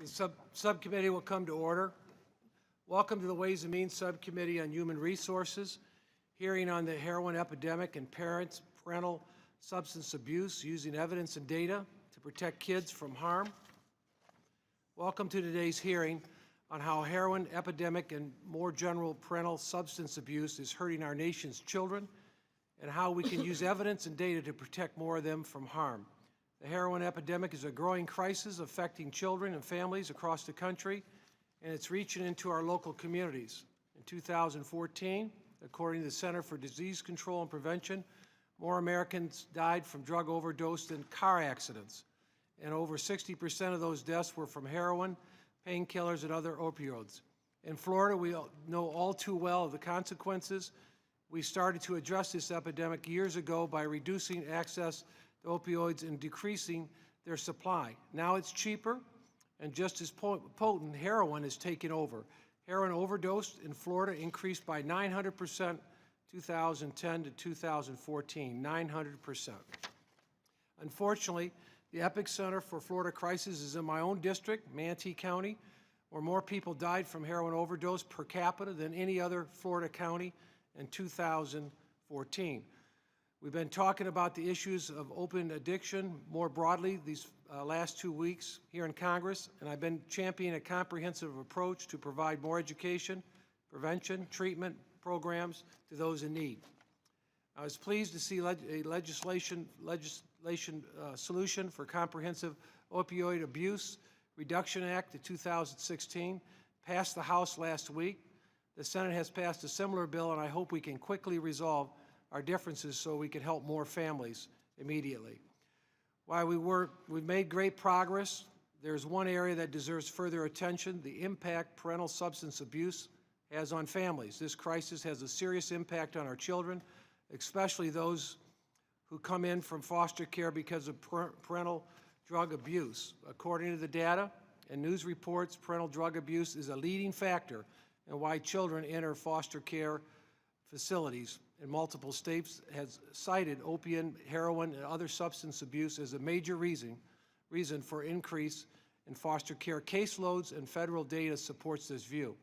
The subcommittee will come to order. Welcome to the Ways and Means Subcommittee on Human Resources, hearing on the heroin epidemic and parental substance abuse using evidence and data to protect kids from harm. Welcome to today's hearing on how heroin epidemic and more general parental substance abuse is hurting our nation's children and how we can use evidence and data to protect more of them from harm. The heroin epidemic is a growing crisis affecting children and families across the country, and it's reaching into our local communities. In 2014, according to the Center for Disease Control and Prevention, more Americans died from drug overdose than car accidents, and over 60% of those deaths were from heroin, painkillers, and other opioids. In Florida, we know all too well of the consequences. We started to address this epidemic years ago by reducing access to opioids and decreasing their supply. Now it's cheaper, and just as potent, heroin is taking over. Heroin overdose in Florida increased by 900% 2010 to 2014, 900%. Unfortunately, the epicenter for Florida crisis is in my own district, Manatee County, where more people died from heroin overdose per capita than any other Florida county in 2014. We've been talking about the issues of opiate addiction more broadly these last 2 weeks here in Congress, and I've been championing a comprehensive approach to provide more education, prevention, treatment programs to those in need. I was pleased to see a legislation solution for comprehensive opioid abuse reduction act of 2016 passed the House last week. The Senate has passed a similar bill, and I hope we can quickly resolve our differences so we can help more families immediately. While we've made great progress, there's one area that deserves further attention: the impact parental substance abuse has on families. This crisis has a serious impact on our children, especially those who come in from foster care because of parental drug abuse. According to the data and news reports, parental drug abuse is a leading factor in why children enter foster care facilities. In multiple states has cited opiate, heroin, and other substance abuse as a major reason for increase in foster care caseloads, and federal data supports this view.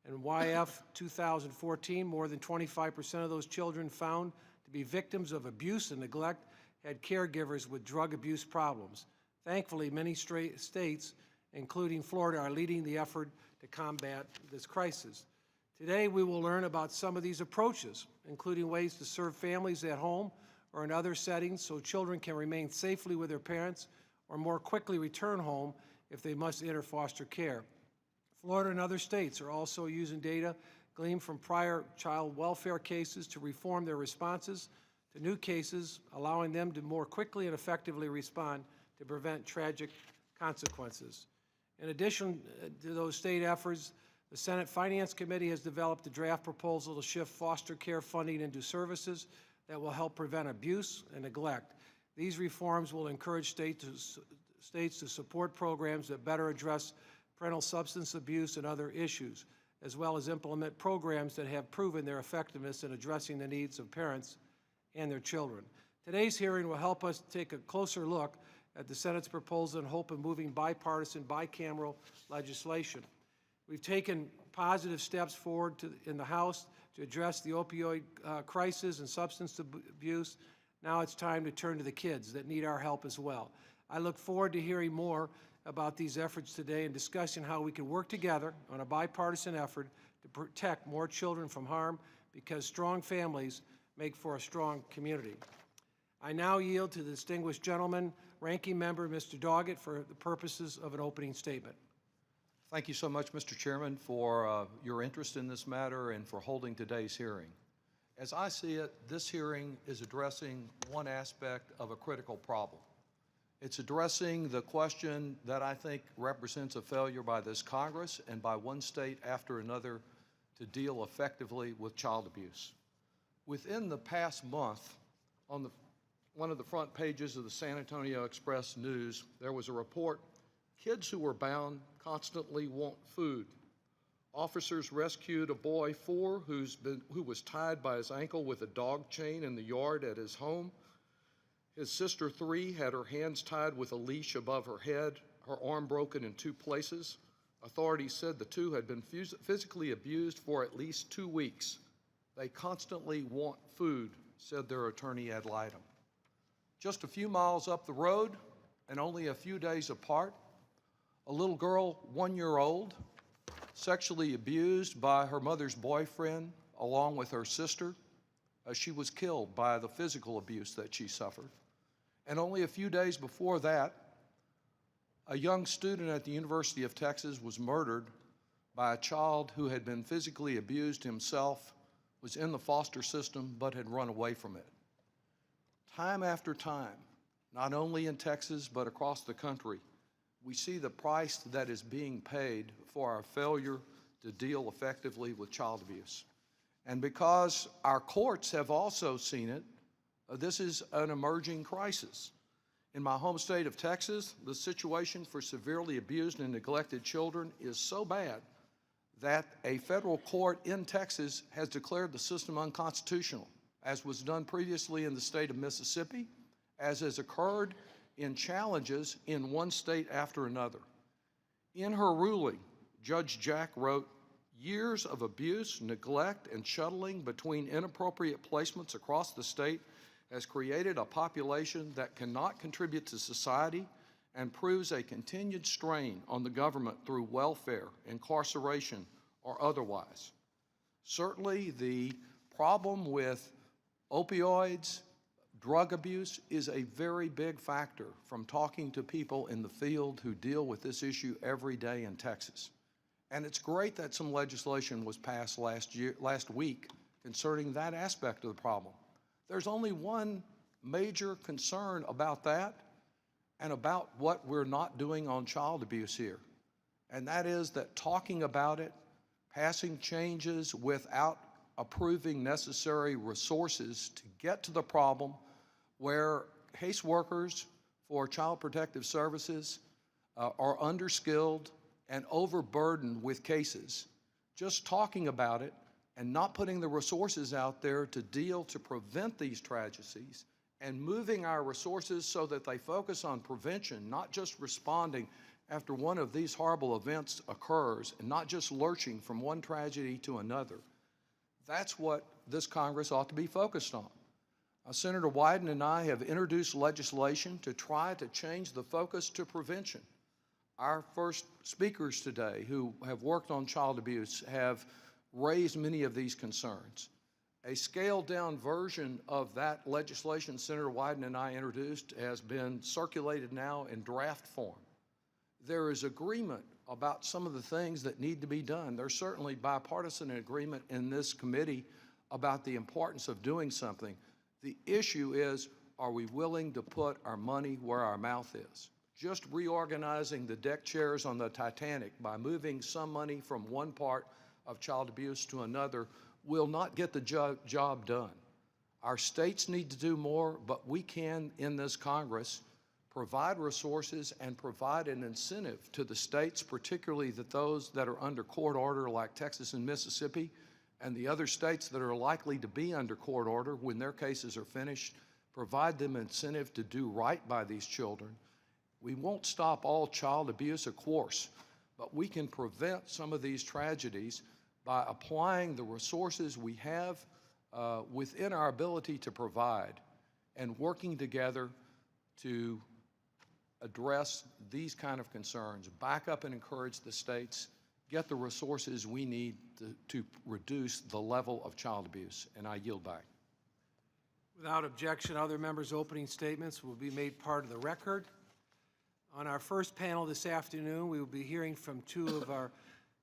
In YF 2014, more than 25% of those children found to be victims of abuse and neglect had caregivers with drug abuse problems. Thankfully, many states, including Florida, are leading the effort to combat this crisis. Today, we will learn about some of these approaches, including ways to serve families at home or in other settings so children can remain safely with their parents or more quickly return home if they must enter foster care. Florida and other states are also using data gleaned from prior child welfare cases to reform their responses to new cases, allowing them to more quickly and effectively respond to prevent tragic consequences. In addition to those state efforts, the Senate Finance Committee has developed a draft proposal to shift foster care funding into services that will help prevent abuse and neglect. These reforms will encourage states to support programs that better address parental substance abuse and other issues, as well as implement programs that have proven their effectiveness in addressing the needs of parents and their children. Today's hearing will help us take a closer look at the Senate's proposal and hope of moving bipartisan, bicameral legislation. We've taken positive steps forward in the House to address the opioid crisis and substance abuse. Now it's time to turn to the kids that need our help as well. I look forward to hearing more about these efforts today and discussing how we can work together on a bipartisan effort to protect more children from harm, because strong families make for a strong community. I now yield to the distinguished gentleman, Ranking Member Mr. Doggett, for the purposes of an opening statement. Thank you so much, Mr. Chairman, for your interest in this matter and for holding today's hearing. As I see it, this hearing is addressing one aspect of a critical problem. It's addressing the question that I think represents a failure by this Congress and by one state after another to deal effectively with child abuse. Within the past month, on one of the front pages of the San Antonio Express News, there was a report: kids who were bound constantly want food. Officers rescued a boy 4 who was tied by his ankle with a dog chain in the yard at his home. His sister, 3, had her hands tied with a leash above her head, her arm broken in 2 places. Authorities said the 2 had been physically abused for at least 2 weeks. They constantly want food, said their attorney, Ed Lightham. Just a few miles up the road, and only a few days apart, a little girl, 1 year old, sexually abused by her mother's boyfriend along with her sister. She was killed by the physical abuse that she suffered. And only a few days before that, a young student at the University of Texas was murdered by a child who had been physically abused himself, was in the foster system, but had run away from it. Time after time, not only in Texas, but across the country, we see the price that is being paid for our failure to deal effectively with child abuse. And because our courts have also seen it, this is an emerging crisis. In my home state of Texas, the situation for severely abused and neglected children is so bad that a federal court in Texas has declared the system unconstitutional, as was done previously in the state of Mississippi, as has occurred in challenges in one state after another. In her ruling, Judge Jack wrote, "Years of abuse, neglect, and shuttling between inappropriate placements across the state has created a population that cannot contribute to society and proves a continued strain on the government through welfare, incarceration, or otherwise." Certainly, the problem with opioids, drug abuse is a very big factor from talking to people in the field who deal with this issue every day in Texas. And it's great that some legislation was passed last week concerning that aspect of the problem. There's only one major concern about that and about what we're not doing on child abuse here. And that is that talking about it, passing changes without approving necessary resources to get to the problem where caseworkers for Child Protective Services are underskilled and overburdened with cases. Just talking about it and not putting the resources out there to deal to prevent these tragedies and moving our resources so that they focus on prevention, not just responding after one of these horrible events occurs and not just lurching from one tragedy to another. That's what this Congress ought to be focused on. Senator Wyden and I have introduced legislation to try to change the focus to prevention. Our first speakers today who have worked on child abuse have raised many of these concerns. A scaled-down version of that legislation Senator Wyden and I introduced has been circulated now in draft form. There is agreement about some of the things that need to be done. There's certainly bipartisan agreement in this committee about the importance of doing something. The issue is, are we willing to put our money where our mouth is? Just reorganizing the deck chairs on the Titanic by moving some money from one part of child abuse to another will not get the job done. Our states need to do more, but we can, in this Congress, provide resources and provide an incentive to the states, particularly those that are under court order like Texas and Mississippi, and the other states that are likely to be under court order when their cases are finished, provide them incentive to do right by these children. We won't stop all child abuse, of course, but we can prevent some of these tragedies by applying the resources we have within our ability to provide and working together to address these kind of concerns, back up and encourage the states, get the resources we need to reduce the level of child abuse. And I yield back. Without objection, other members' opening statements will be made part of the record. On our first panel this afternoon, we will be hearing from two of our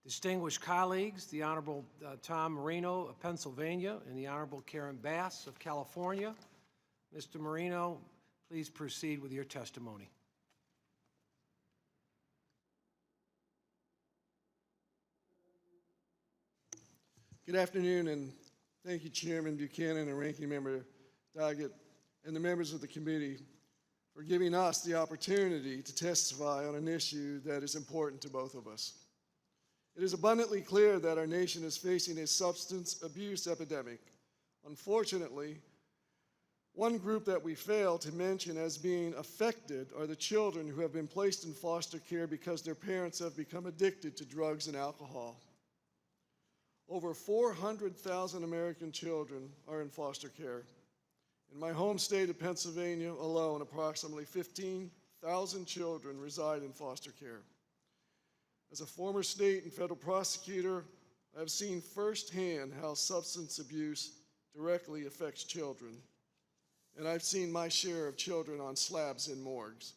distinguished colleagues, the Honorable Tom Marino of Pennsylvania and the Honorable Karen Bass of California. Mr. Marino, please proceed with your testimony. Good afternoon, and thank you, Chairman Buchanan and Ranking Member Doggett, and the members of the committee for giving us the opportunity to testify on an issue that is important to both of us. It is abundantly clear that our nation is facing a substance abuse epidemic. Unfortunately, One group that we fail to mention as being affected are the children who have been placed in foster care because their parents have become addicted to drugs and alcohol. Over 400,000 American children are in foster care. In my home state of Pennsylvania alone, approximately 15,000 children reside in foster care. As a former state and federal prosecutor, I have seen firsthand how substance abuse directly affects children. And I've seen my share of children on slabs in morgues.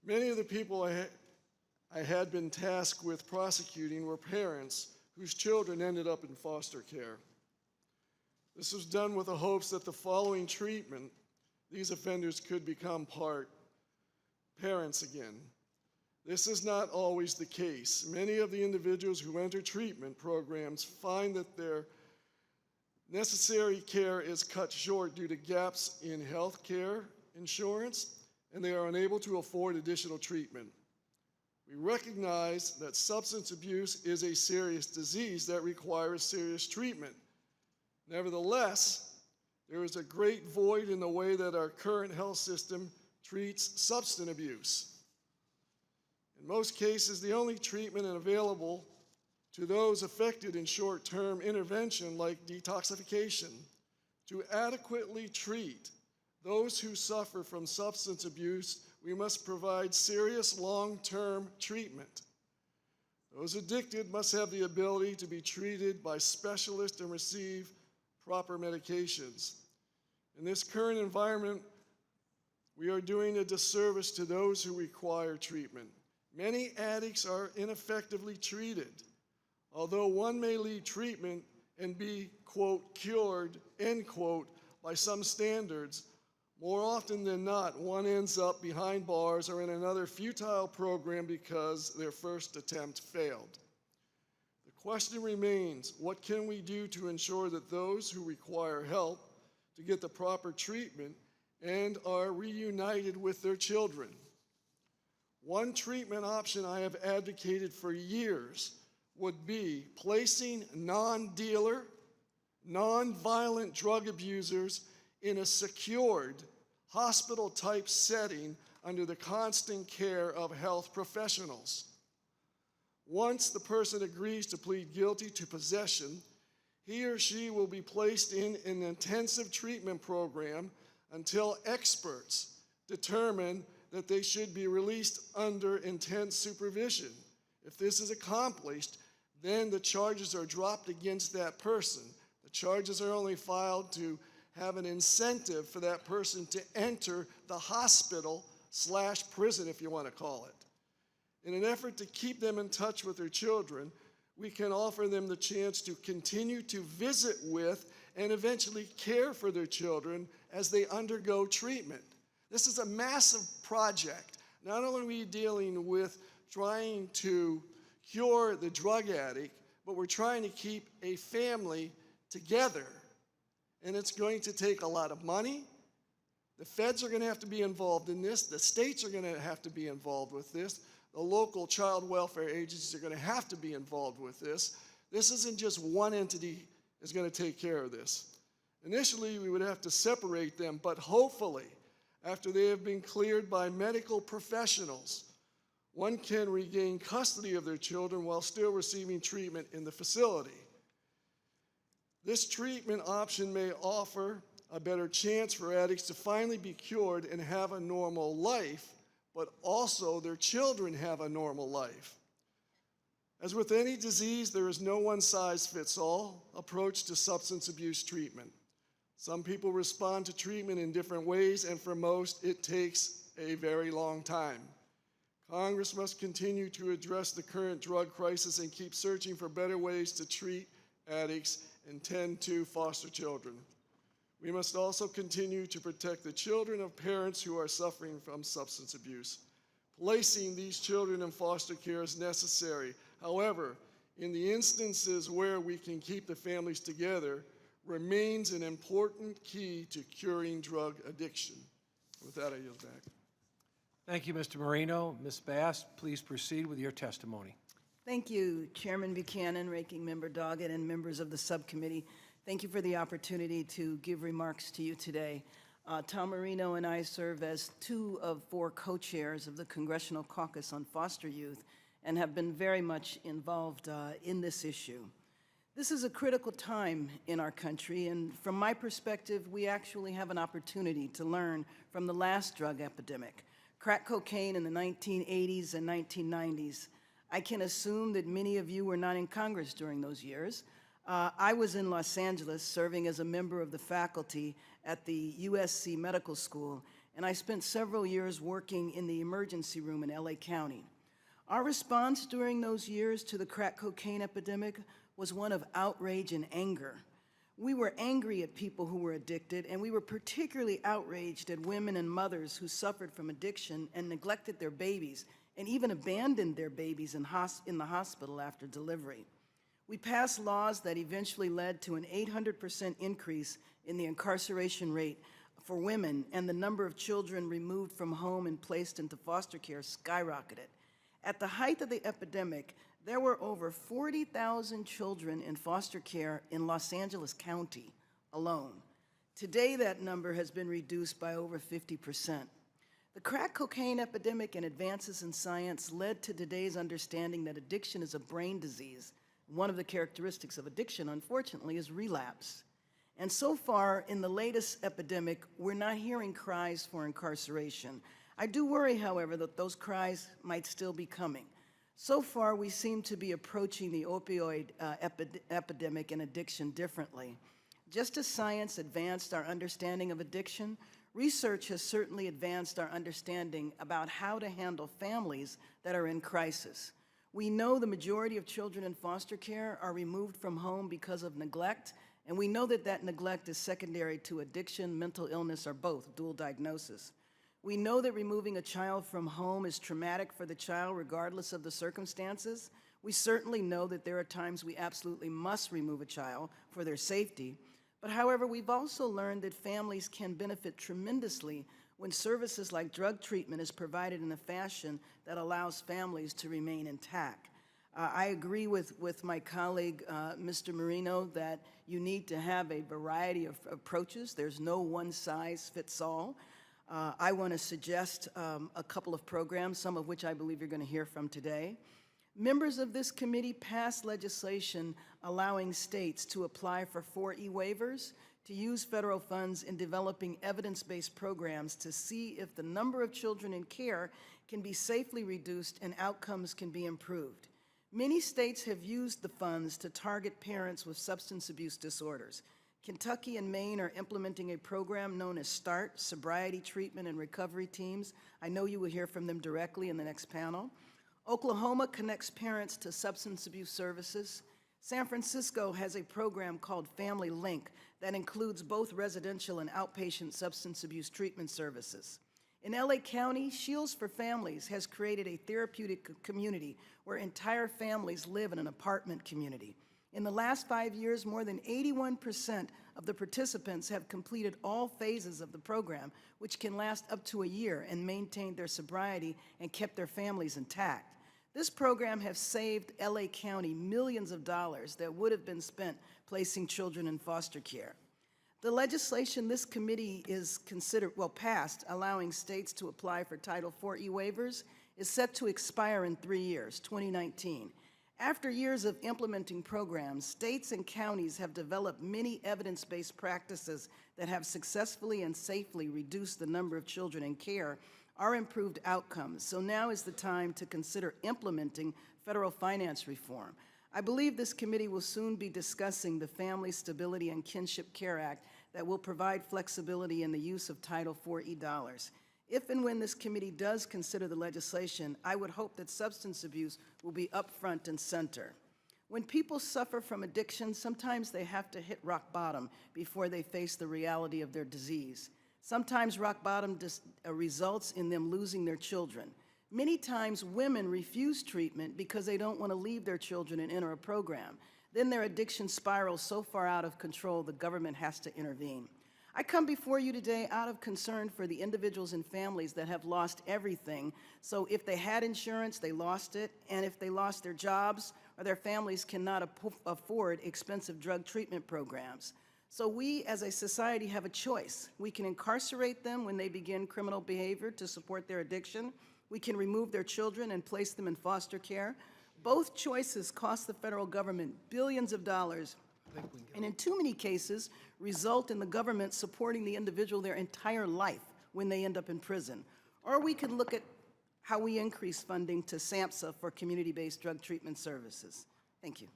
Many of the people I had been tasked with prosecuting were parents whose children ended up in foster care. This was done with the hopes that the following treatment, these offenders could become parents again. This is not always the case. Many of the individuals who enter treatment programs find that their necessary care is cut short due to gaps in health care insurance, and they are unable to afford additional treatment. We recognize that substance abuse is a serious disease that requires serious treatment. Nevertheless, there is a great void in the way that our current health system treats substance abuse. In most cases, the only treatment available to those affected in short-term intervention like detoxification, to adequately treat those who suffer from substance abuse, we must provide serious long-term treatment. Those addicted must have the ability to be treated by specialists and receive proper medications. In this current environment, we are doing a disservice to those who require treatment. Many addicts are ineffectively treated. Although one may leave treatment and be, quote, cured, end quote, by some standards, more often than not, one ends up behind bars or in another futile program because their first attempt failed. The question remains, what can we do to ensure that those who require help to get the proper treatment and are reunited with their children? One treatment option I have advocated for years would be placing non-dealer, non-violent drug abusers in a secured hospital-type setting under the constant care of health professionals. Once the person agrees to plead guilty to possession, he or she will be placed in an intensive treatment program until experts determine that they should be released under intense supervision. If this is accomplished, then the charges are dropped against that person. The charges are only filed to have an incentive for that person to enter the hospital/prison, if you want to call it. In an effort to keep them in touch with their children, we can offer them the chance to continue to visit with and eventually care for their children as they undergo treatment. This is a massive project. Not only are we dealing with trying to cure the drug addict, but we're trying to keep a family together. And it's going to take a lot of money. The feds are going to have to be involved in this. The states are going to have to be involved with this. The local child welfare agencies are going to have to be involved with this. This isn't just one entity is going to take care of this. Initially, we would have to separate them, but hopefully, after they have been cleared by medical professionals, one can regain custody of their children while still receiving treatment in the facility. This treatment option may offer a better chance for addicts to finally be cured and have a normal life, but also their children have a normal life. As with any disease, there is no one-size-fits-all approach to substance abuse treatment. Some people respond to treatment in different ways, and for most, it takes a very long time. Congress must continue to address the current drug crisis and keep searching for better ways to treat addicts and tend to foster children. We must also continue to protect the children of parents who are suffering from substance abuse. Placing these children in foster care is necessary. However, in the instances where we can keep the families together, remains an important key to curing drug addiction. With that, I yield back. Thank you, Mr. Marino. Ms. Bass, please proceed with your testimony. Thank you, Chairman Buchanan, Ranking Member Doggett, and members of the subcommittee. Thank you for the opportunity to give remarks to you today. Tom Marino and I serve as 2 of 4 co-chairs of the Congressional Caucus on Foster Youth and have been very much involved in this issue. This is a critical time in our country, and from my perspective, we actually have an opportunity to learn from the last drug epidemic, crack cocaine in the 1980s and 1990s. I can assume that many of you were not in Congress during those years. I was in Los Angeles serving as a member of the faculty at the USC Medical School, and I spent several years working in the emergency room in LA County. Our response during those years to the crack cocaine epidemic was one of outrage and anger. We were angry at people who were addicted, and we were particularly outraged at women and mothers who suffered from addiction and neglected their babies and even abandoned their babies in the hospital after delivery. We passed laws that eventually led to an 800% increase in the incarceration rate for women, and the number of children removed from home and placed into foster care skyrocketed. At the height of the epidemic, there were over 40,000 children in foster care in Los Angeles County alone. Today, that number has been reduced by over 50%. The crack cocaine epidemic and advances in science led to today's understanding that addiction is a brain disease. One of the characteristics of addiction, unfortunately, is relapse. And so far, in the latest epidemic, we're not hearing cries for incarceration. I do worry, however, that those cries might still be coming. So far, we seem to be approaching the opioid epidemic and addiction differently. Just as science advanced our understanding of addiction, research has certainly advanced our understanding about how to handle families that are in crisis. We know the majority of children in foster care are removed from home because of neglect, and we know that that neglect is secondary to addiction, mental illness, or both, dual diagnosis. We know that removing a child from home is traumatic for the child regardless of the circumstances. We certainly know that there are times we absolutely must remove a child for their safety. But however, we've also learned that families can benefit tremendously when services like drug treatment is provided in a fashion that allows families to remain intact. I agree with my colleague, Mr. Marino, that you need to have a variety of approaches. There's no one size fits all. I want to suggest a couple of programs, some of which I believe you're going to hear from today. Members of this committee passed legislation allowing states to apply for 4E waivers to use federal funds in developing evidence-based programs to see if the number of children in care can be safely reduced and outcomes can be improved. Many states have used the funds to target parents with substance abuse disorders. Kentucky and Maine are implementing a program known as START, Sobriety Treatment and Recovery Teams. I know you will hear from them directly in the next panel. Oklahoma connects parents to substance abuse services. San Francisco has a program called Family Link that includes both residential and outpatient substance abuse treatment services. In LA County, Shields for Families has created a therapeutic community where entire families live in an apartment community. In the last 5 years, more than 81% of the participants have completed all phases of the program, which can last up to a year, and maintained their sobriety and kept their families intact. This program has saved LA County millions of dollars that would have been spent placing children in foster care. The legislation this committee is passed, allowing states to apply for Title IV waivers, is set to expire in 3 years, 2019. After years of implementing programs, states and counties have developed many evidence-based practices that have successfully and safely reduced the number of children in care or improved outcomes. So now is the time to consider implementing federal finance reform. I believe this committee will soon be discussing the Family Stability and Kinship Care Act that will provide flexibility in the use of Title IV dollars. If and when this committee does consider the legislation, I would hope that substance abuse will be up front and center. When people suffer from addiction, sometimes they have to hit rock bottom before they face the reality of their disease. Sometimes rock bottom results in them losing their children. Many times women refuse treatment because they don't want to leave their children and enter a program. Then their addiction spirals so far out of control, the government has to intervene. I come before you today out of concern for the individuals and families that have lost everything. So if they had insurance, they lost it, and if they lost their jobs or their families cannot afford expensive drug treatment programs. So we, as a society, have a choice. We can incarcerate them when they begin criminal behavior to support their addiction. We can remove their children and place them in foster care. Both choices cost the federal government billions of dollars, and in too many cases, result in the government supporting the individual their entire life when they end up in prison. Or we could look at how we increase funding to SAMHSA for community-based drug treatment services. Thank you.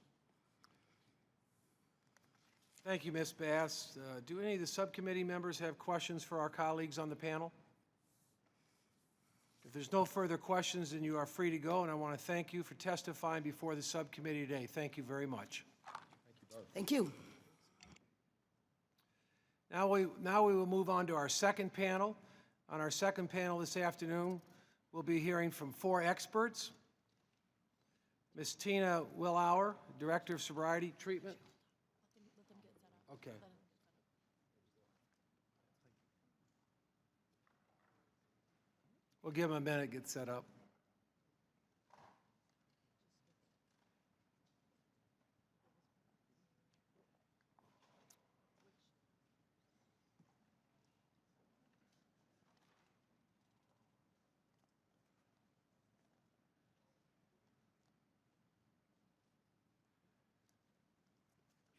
Thank you, Ms. Bass. Do any of the subcommittee members have questions for our colleagues on the panel? If there's no further questions, then you are free to go, and I want to thank you for testifying before the subcommittee today. Thank you very much. Thank you. Now we will move on to our second panel. On our second panel this afternoon, we'll be hearing from 4 experts. Ms. Tina Willauer, Director of Sobriety Treatment. Okay. We'll give them a minute to get set up.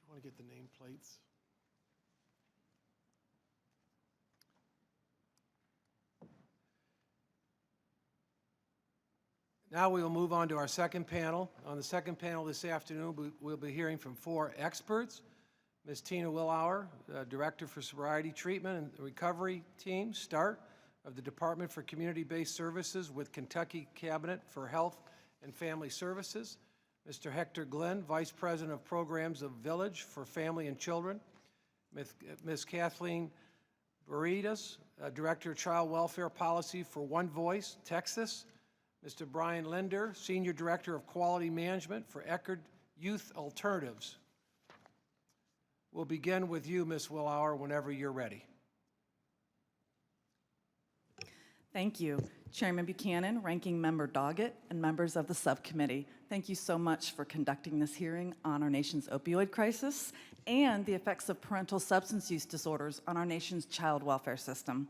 You want to get the nameplates? Now we will move on to our second panel. On the second panel this afternoon, we'll be hearing from 4 experts. Ms. Tina Willauer, Director for Sobriety Treatment and Recovery Team, START, of the Department for Community-Based Services with Kentucky Cabinet for Health and Family Services. Mr. Hector Glenn, Vice President of Programs of Village for Family and Children. Ms. Kathleen Baritas, Director of Child Welfare Policy for One Voice, Texas. Mr. Brian Linder, Senior Director of Quality Management for Eckerd Youth Alternatives. We'll begin with you, Ms. Willauer, whenever you're ready. Thank you. Chairman Buchanan, Ranking Member Doggett, and members of the subcommittee. Thank you so much for conducting this hearing on our nation's opioid crisis and the effects of parental substance use disorders on our nation's child welfare system.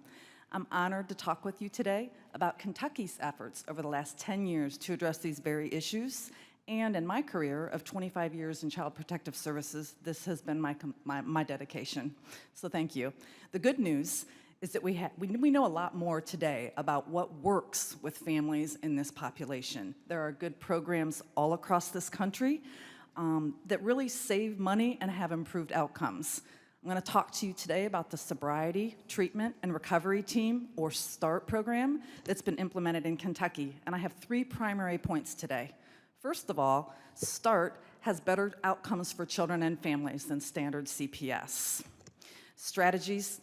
I'm honored to talk with you today about Kentucky's efforts over the last 10 years to address these very issues. And in my career of 25 years in child protective services, this has been my dedication. So thank you. The good news is that we know a lot more today about what works with families in this population. There are good programs all across this country that really save money and have improved outcomes. I'm going to talk to you today about the Sobriety Treatment and Recovery Team, or START program, that's been implemented in Kentucky. And I have 3 primary points today. First of all, START has better outcomes for children and families than standard CPS.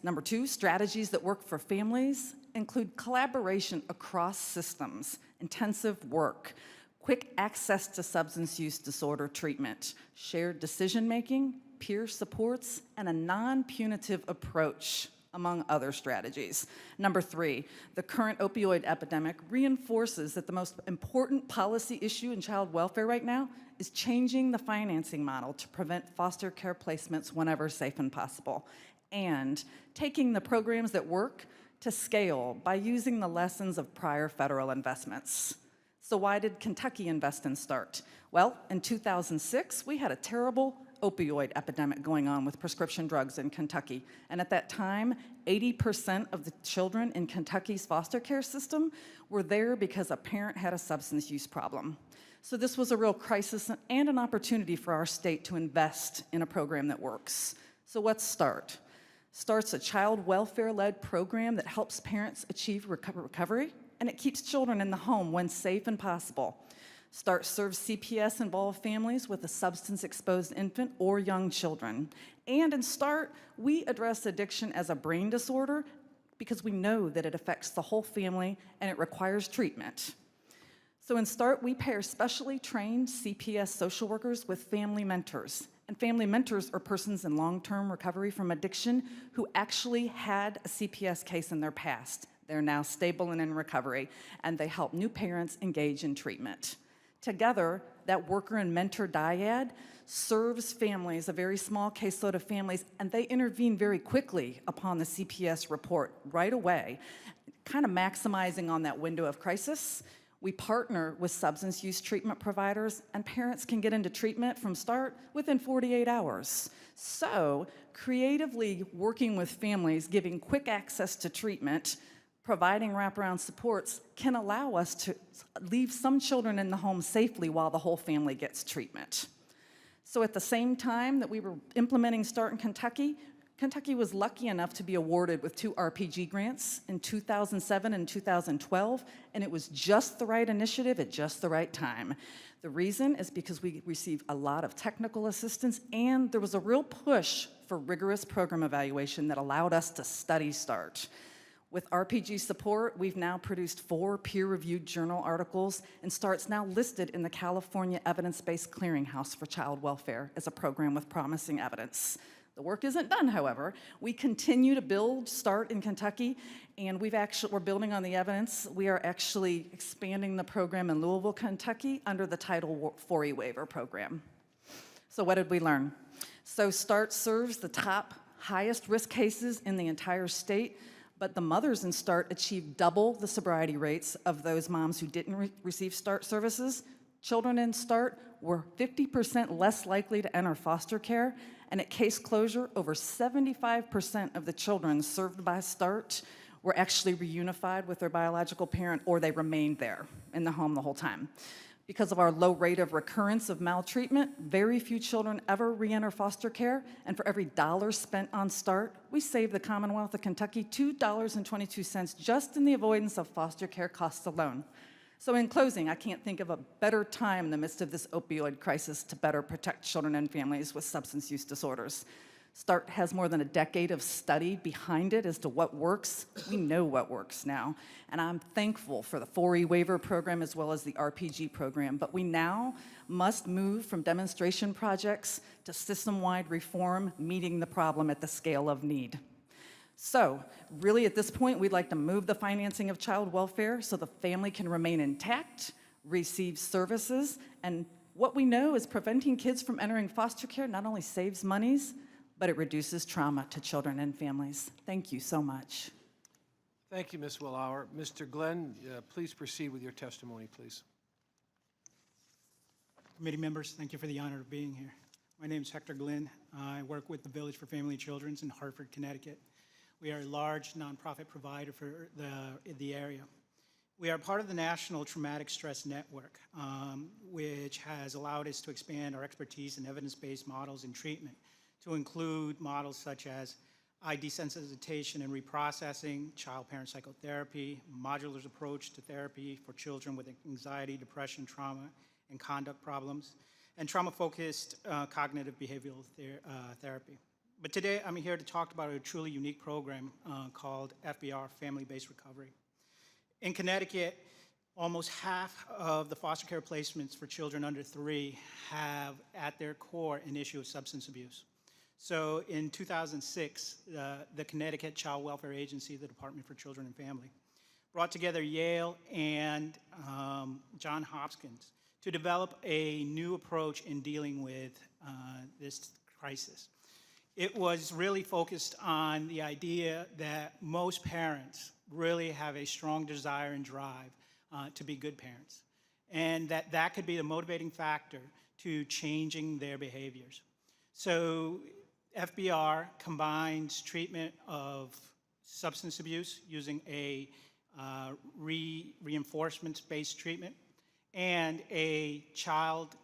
Number 2, strategies that work for families include collaboration across systems, intensive work, quick access to substance use disorder treatment, shared decision-making, peer supports, and a non-punitive approach, among other strategies. Number 3, the current opioid epidemic reinforces that the most important policy issue in child welfare right now is changing the financing model to prevent foster care placements whenever safe and possible, and taking the programs that work to scale by using the lessons of prior federal investments. So why did Kentucky invest in START? Well, in 2006, we had a terrible opioid epidemic going on with prescription drugs in Kentucky. And at that time, 80% of the children in Kentucky's foster care system were there because a parent had a substance use problem. So this was a real crisis and an opportunity for our state to invest in a program that works. So what's START? START's a child welfare-led program that helps parents achieve recovery, and it keeps children in the home when safe and possible. START serves CPS-involved families with a substance-exposed infant or young children. And in START, we address addiction as a brain disorder because we know that it affects the whole family and it requires treatment. So in START, we pair specially trained CPS social workers with family mentors. And family mentors are persons in long-term recovery from addiction who actually had a CPS case in their past. They're now stable and in recovery, and they help new parents engage in treatment. Together, that worker and mentor dyad serves families, a very small caseload of families, and they intervene very quickly upon the CPS report right away, kind of maximizing on that window of crisis. We partner with substance use treatment providers, and parents can get into treatment from start within 48 hours. So, creatively working with families, giving quick access to treatment, providing wraparound supports can allow us to leave some children in the home safely while the whole family gets treatment. So at the same time that we were implementing START in Kentucky, Kentucky was lucky enough to be awarded with 2 RPG grants in 2007 and 2012, and it was just the right initiative at just the right time. The reason is because we received a lot of technical assistance, and there was a real push for rigorous program evaluation that allowed us to study START. With RPG support, we've now produced 4 peer-reviewed journal articles, and START's now listed in the California Evidence-Based Clearinghouse for Child Welfare as a program with promising evidence. The work isn't done, however. We continue to build START in Kentucky, and we're building on the evidence. We are actually expanding the program in Louisville, Kentucky, under the Title IV waiver program. So what did we learn? So START serves the top highest risk cases in the entire state, but the mothers in START achieved double the sobriety rates of those moms who didn't receive START services. Children in START were 50% less likely to enter foster care, and at case closure, over 75% of the children served by START were actually reunified with their biological parent, or they remained there in the home the whole time. Because of our low rate of recurrence of maltreatment, very few children ever re-enter foster care, and for every dollar spent on START, we save the Commonwealth of Kentucky $2.22 just in the avoidance of foster care costs alone. So in closing, I can't think of a better time in the midst of this opioid crisis to better protect children and families with substance use disorders. START has more than a decade of study behind it as to what works. We know what works now, and I'm thankful for the 4E waiver program as well as the RPG program, but we now must move from demonstration projects to system-wide reform, meeting the problem at the scale of need. So, really at this point, we'd like to move the financing of child welfare so the family can remain intact, receive services, and what we know is preventing kids from entering foster care not only saves monies, but it reduces trauma to children and families. Thank you so much. Thank you, Ms. Willauer. Mr. Glenn, please proceed with your testimony, please. Committee members, thank you for the honor of being here. My name is Hector Glenn. I work with the Village for Family and Children in Hartford, Connecticut. We are a large nonprofit provider for the area. We are part of the National Traumatic Stress Network, which has allowed us to expand our expertise in evidence-based models and treatment to include models such as eye desensitization and reprocessing, child-parent psychotherapy, modular approach to therapy for children with anxiety, depression, trauma, and conduct problems, and trauma-focused cognitive behavioral therapy. But today, I'm here to talk about a truly unique program called FBR, Family-Based Recovery. In Connecticut, almost half of the foster care placements for children under 3 have at their core an issue of substance abuse. So in 2006, the Connecticut Child Welfare Agency, the Department for Children and Family, brought together Yale and Johns Hopkins to develop a new approach in dealing with this crisis. It was really focused on the idea that most parents really have a strong desire and drive to be good parents, and that could be the motivating factor to changing their behaviors. So FBR combines treatment of substance abuse using a reinforcement-based treatment and a child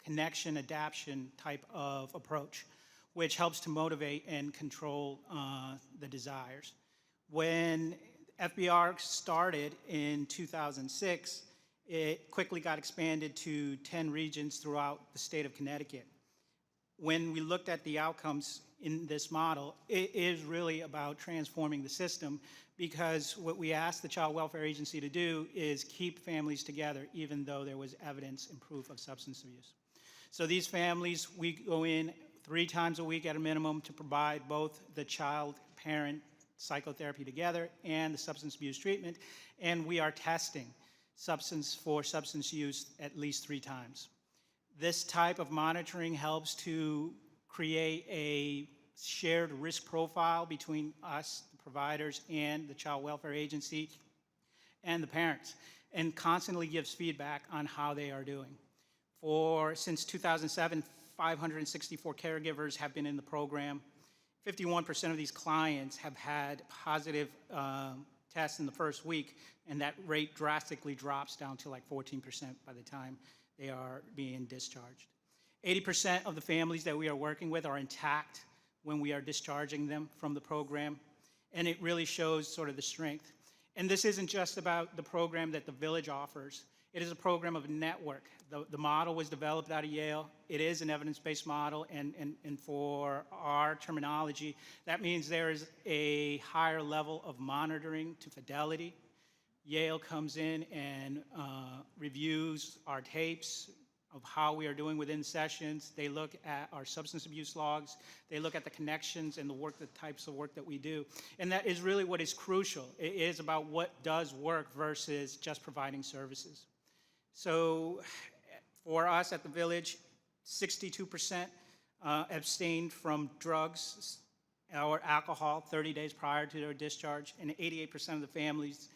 connection adaptation type of approach, which helps to motivate and control the desires. When FBR started in 2006, it quickly got expanded to 10 regions throughout the state of Connecticut. When we looked at the outcomes in this model, it is really about transforming the system, because what we asked the Child Welfare Agency to do is keep families together even though there was evidence and proof of substance abuse. So these families, we go in 3 times a week at a minimum to provide both the child-parent psychotherapy together and the substance abuse treatment, and we are testing. substance use at least 3 times. This type of monitoring helps to create a shared risk profile between us, the providers, and the child welfare agency and the parents, and constantly gives feedback on how they are doing. Since 2007, 564 caregivers have been in the program. 51% of these clients have had positive tests in the first week, and that rate drastically drops down to like 14% by the time they are being discharged. 80% of the families that we are working with are intact when we are discharging them from the program, and it really shows sort of the strength. And this isn't just about the program that the Village offers. It is a program of network. The model was developed out of Yale. It is an evidence-based model, and for our terminology, that means there is a higher level of monitoring to fidelity. Yale comes in and reviews our tapes of how we are doing within sessions. They look at our substance abuse logs. They look at the connections and the types of work that we do. And that is really what is crucial. It is about what does work versus just providing services. So for us at the Village, 62% abstained from drugs or alcohol 30 days prior to their discharge, and 88% of the families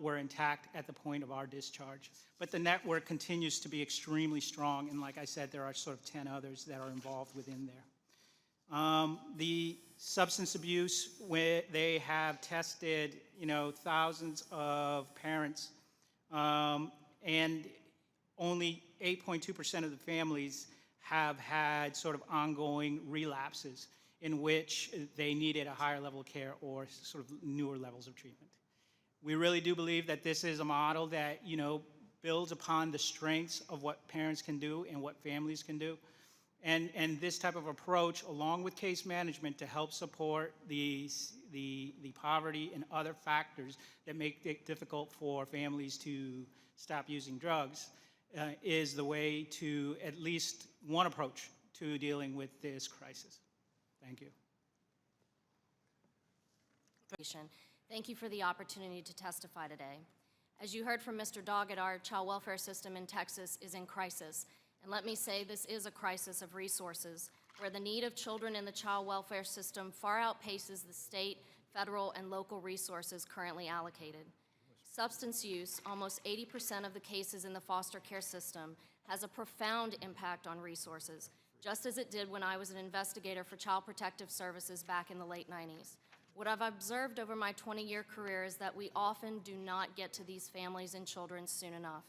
were intact at the point of our discharge. But the network continues to be extremely strong, and like I said, there are sort of 10 others that are involved within there. The substance abuse, where they have tested, thousands of parents, and only 8.2% of the families have had sort of ongoing relapses in which they needed a higher level of care or sort of newer levels of treatment. We really do believe that this is a model that, builds upon the strengths of what parents can do and what families can do. And this type of approach, along with case management to help support the poverty and other factors that make it difficult for families to stop using drugs, is the way to at least one approach to dealing with this crisis. Thank you. Thank you for the opportunity to testify today. As you heard from Mr. Doggett, our child welfare system in Texas is in crisis. And let me say, this is a crisis of resources, where the need of children in the child welfare system far outpaces the state, federal, and local resources currently allocated. Substance use, almost 80% of the cases in the foster care system, has a profound impact on resources, just as it did when I was an investigator for Child Protective Services back in the late 90s. What I've observed over my 20-year career is that we often do not get to these families and children soon enough.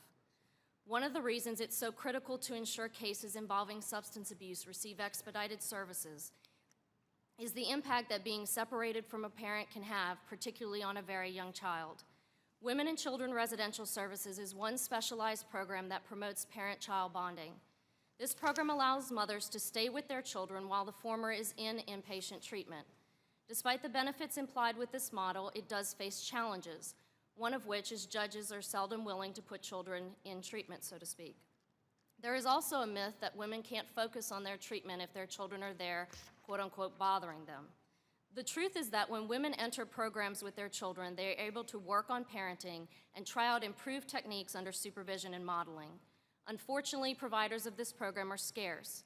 One of the reasons it's so critical to ensure cases involving substance abuse receive expedited services is the impact that being separated from a parent can have, particularly on a very young child. Women and Children Residential Services is one specialized program that promotes parent-child bonding. This program allows mothers to stay with their children while the former is in inpatient treatment. Despite the benefits implied with this model, it does face challenges, one of which is judges are seldom willing to put children in treatment, so to speak. There is also a myth that women can't focus on their treatment if their children are there, quote unquote, bothering them. The truth is that when women enter programs with their children, they are able to work on parenting and try out improved techniques under supervision and modeling. Unfortunately, providers of this program are scarce.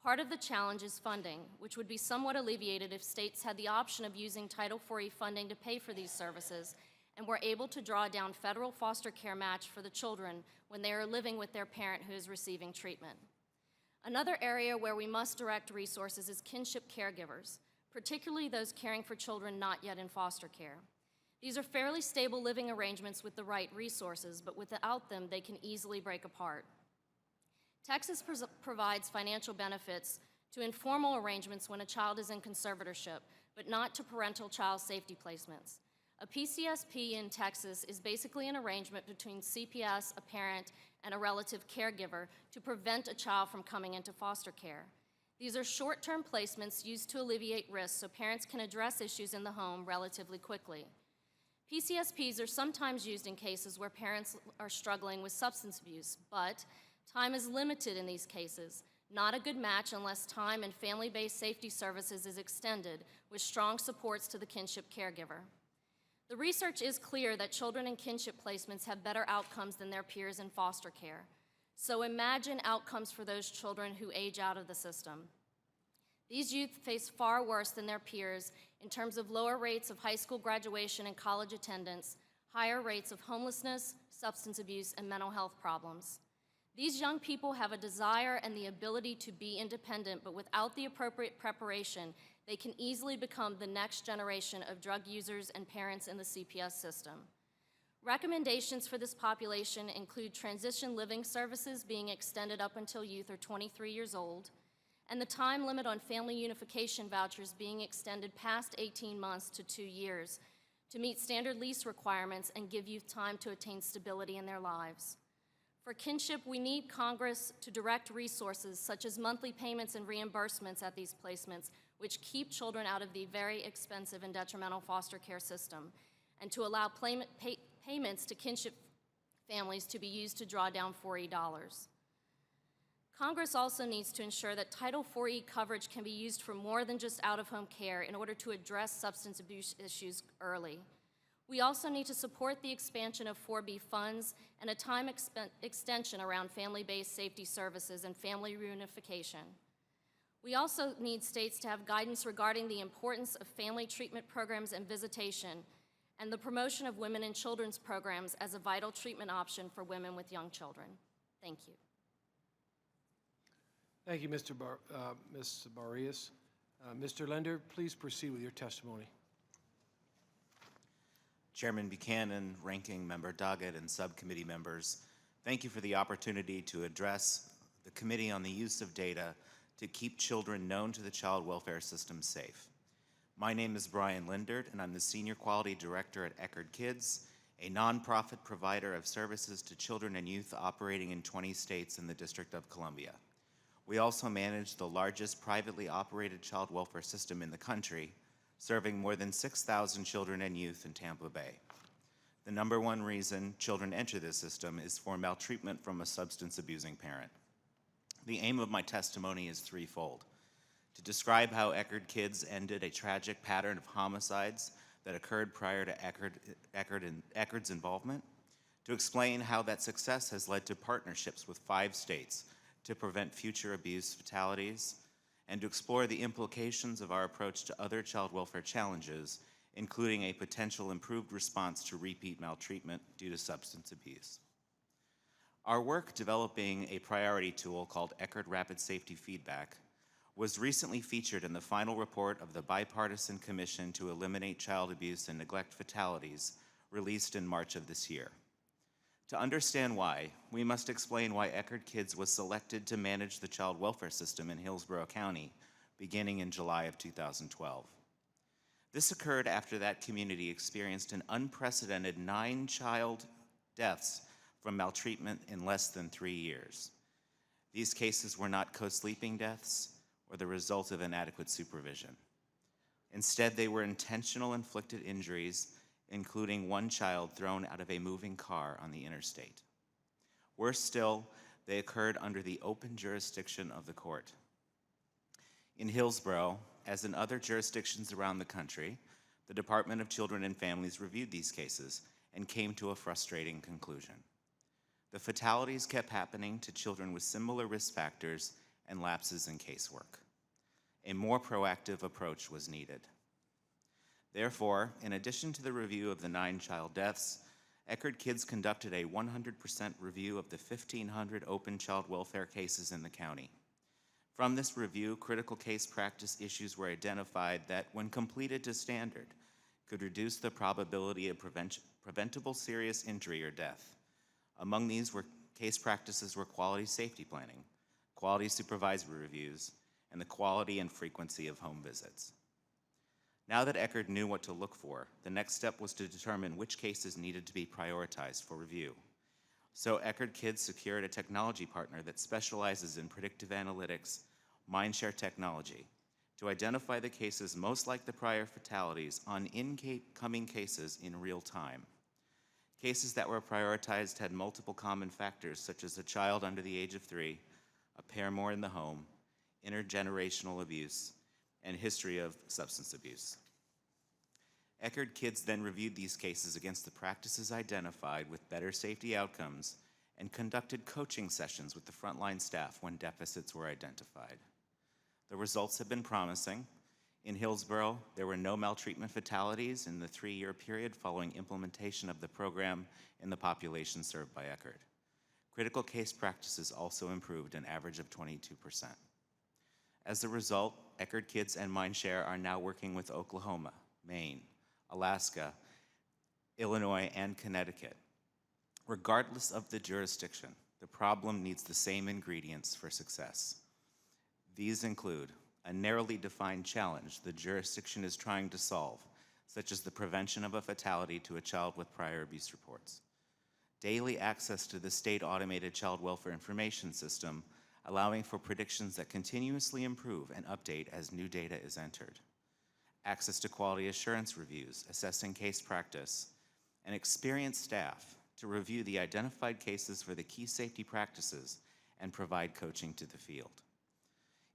Part of the challenge is funding, which would be somewhat alleviated if states had the option of using Title IV funding to pay for these services and were able to draw down federal foster care match for the children when they are living with their parent who is receiving treatment. Another area where we must direct resources is kinship caregivers, particularly those caring for children not yet in foster care. These are fairly stable living arrangements with the right resources, but without them, they can easily break apart. Texas provides financial benefits to informal arrangements when a child is in conservatorship, but not to parental child safety placements. A PCSP in Texas is basically an arrangement between CPS, a parent, and a relative caregiver to prevent a child from coming into foster care. These are short-term placements used to alleviate risks so parents can address issues in the home relatively quickly. PCSPs are sometimes used in cases where parents are struggling with substance abuse, but time is limited in these cases, not a good match unless time and family-based safety services is extended with strong supports to the kinship caregiver. The research is clear that children in kinship placements have better outcomes than their peers in foster care. So imagine outcomes for those children who age out of the system. These youth face far worse than their peers in terms of lower rates of high school graduation and college attendance, higher rates of homelessness, substance abuse, and mental health problems. These young people have a desire and the ability to be independent, but without the appropriate preparation, they can easily become the next generation of drug users and parents in the CPS system. Recommendations for this population include transition living services being extended up until youth are 23 years old, and the time limit on family unification vouchers being extended past 18 months to 2 years to meet standard lease requirements and give youth time to attain stability in their lives. For kinship, we need Congress to direct resources such as monthly payments and reimbursements at these placements, which keep children out of the very expensive and detrimental foster care system, and to allow payments to kinship families to be used to draw down 4E dollars. Congress also needs to ensure that Title 4E coverage can be used for more than just out-of-home care in order to address substance abuse issues early. We also need to support the expansion of 4B funds and a time extension around family-based safety services and family reunification. We also need states to have guidance regarding the importance of family treatment programs and visitation, and the promotion of women and children's programs as a vital treatment option for women with young children. Thank you. Thank you, Ms. Barrios. Mr. Linder, please proceed with your testimony. Chairman Buchanan, Ranking Member Doggett, and subcommittee members, thank you for the opportunity to address the Committee on the Use of Data to keep children known to the child welfare system safe. My name is Brian Lindert, and I'm the Senior Quality Director at Eckerd Kids, a nonprofit provider of services to children and youth operating in 20 states in the District of Columbia. We also manage the largest privately operated child welfare system in the country, serving more than 6,000 children and youth in Tampa Bay. The number one reason children enter this system is for maltreatment from a substance-abusing parent. The aim of my testimony is threefold: to describe how Eckerd Kids ended a tragic pattern of homicides that occurred prior to Eckerd's involvement, to explain how that success has led to partnerships with 5 states to prevent future abuse fatalities, and to explore the implications of our approach to other child welfare challenges, including a potential improved response to repeat maltreatment due to substance abuse. Our work developing a priority tool called Eckerd Rapid Safety Feedback was recently featured in the final report of the Bipartisan Commission to Eliminate Child Abuse and Neglect Fatalities, released in March of this year. To understand why, we must explain why Eckerd Kids was selected to manage the child welfare system in Hillsborough County, beginning in July of 2012. This occurred after that community experienced an unprecedented 9 child deaths from maltreatment in less than 3 years. These cases were not co-sleeping deaths or the result of inadequate supervision. Instead, they were intentional inflicted injuries, including 1 child thrown out of a moving car on the interstate. Worse still, they occurred under the open jurisdiction of the court. In Hillsborough, as in other jurisdictions around the country, the Department of Children and Families reviewed these cases and came to a frustrating conclusion. The fatalities kept happening to children with similar risk factors and lapses in casework. A more proactive approach was needed. Therefore, in addition to the review of the 9 child deaths, Eckerd Kids conducted a 100% review of the 1,500 open child welfare cases in the county. From this review, critical case practice issues were identified that, when completed to standard, could reduce the probability of preventable serious injury or death. Among these case practices were quality safety planning, quality supervisory reviews, and the quality and frequency of home visits. Now that Eckerd knew what to look for, the next step was to determine which cases needed to be prioritized for review. So Eckerd Kids secured a technology partner that specializes in predictive analytics, mindshare technology, to identify the cases most like the prior fatalities on incoming cases in real time. Cases that were prioritized had multiple common factors, such as a child under the age of 3, a paramour in the home, intergenerational abuse, and history of substance abuse. Eckerd Kids then reviewed these cases against the practices identified with better safety outcomes and conducted coaching sessions with the frontline staff when deficits were identified. The results have been promising. In Hillsborough, there were no maltreatment fatalities in the 3-year period following implementation of the program in the population served by Eckerd. Critical case practices also improved an average of 22%. As a result, Eckerd Kids and Mindshare are now working with Oklahoma, Maine, Alaska, Illinois, and Connecticut. Regardless of the jurisdiction, the problem needs the same ingredients for success. These include a narrowly defined challenge the jurisdiction is trying to solve, such as the prevention of a fatality to a child with prior abuse reports. Daily access to the state automated child welfare information system, allowing for predictions that continuously improve and update as new data is entered. Access to quality assurance reviews, assessing case practice, and experienced staff to review the identified cases for the key safety practices and provide coaching to the field.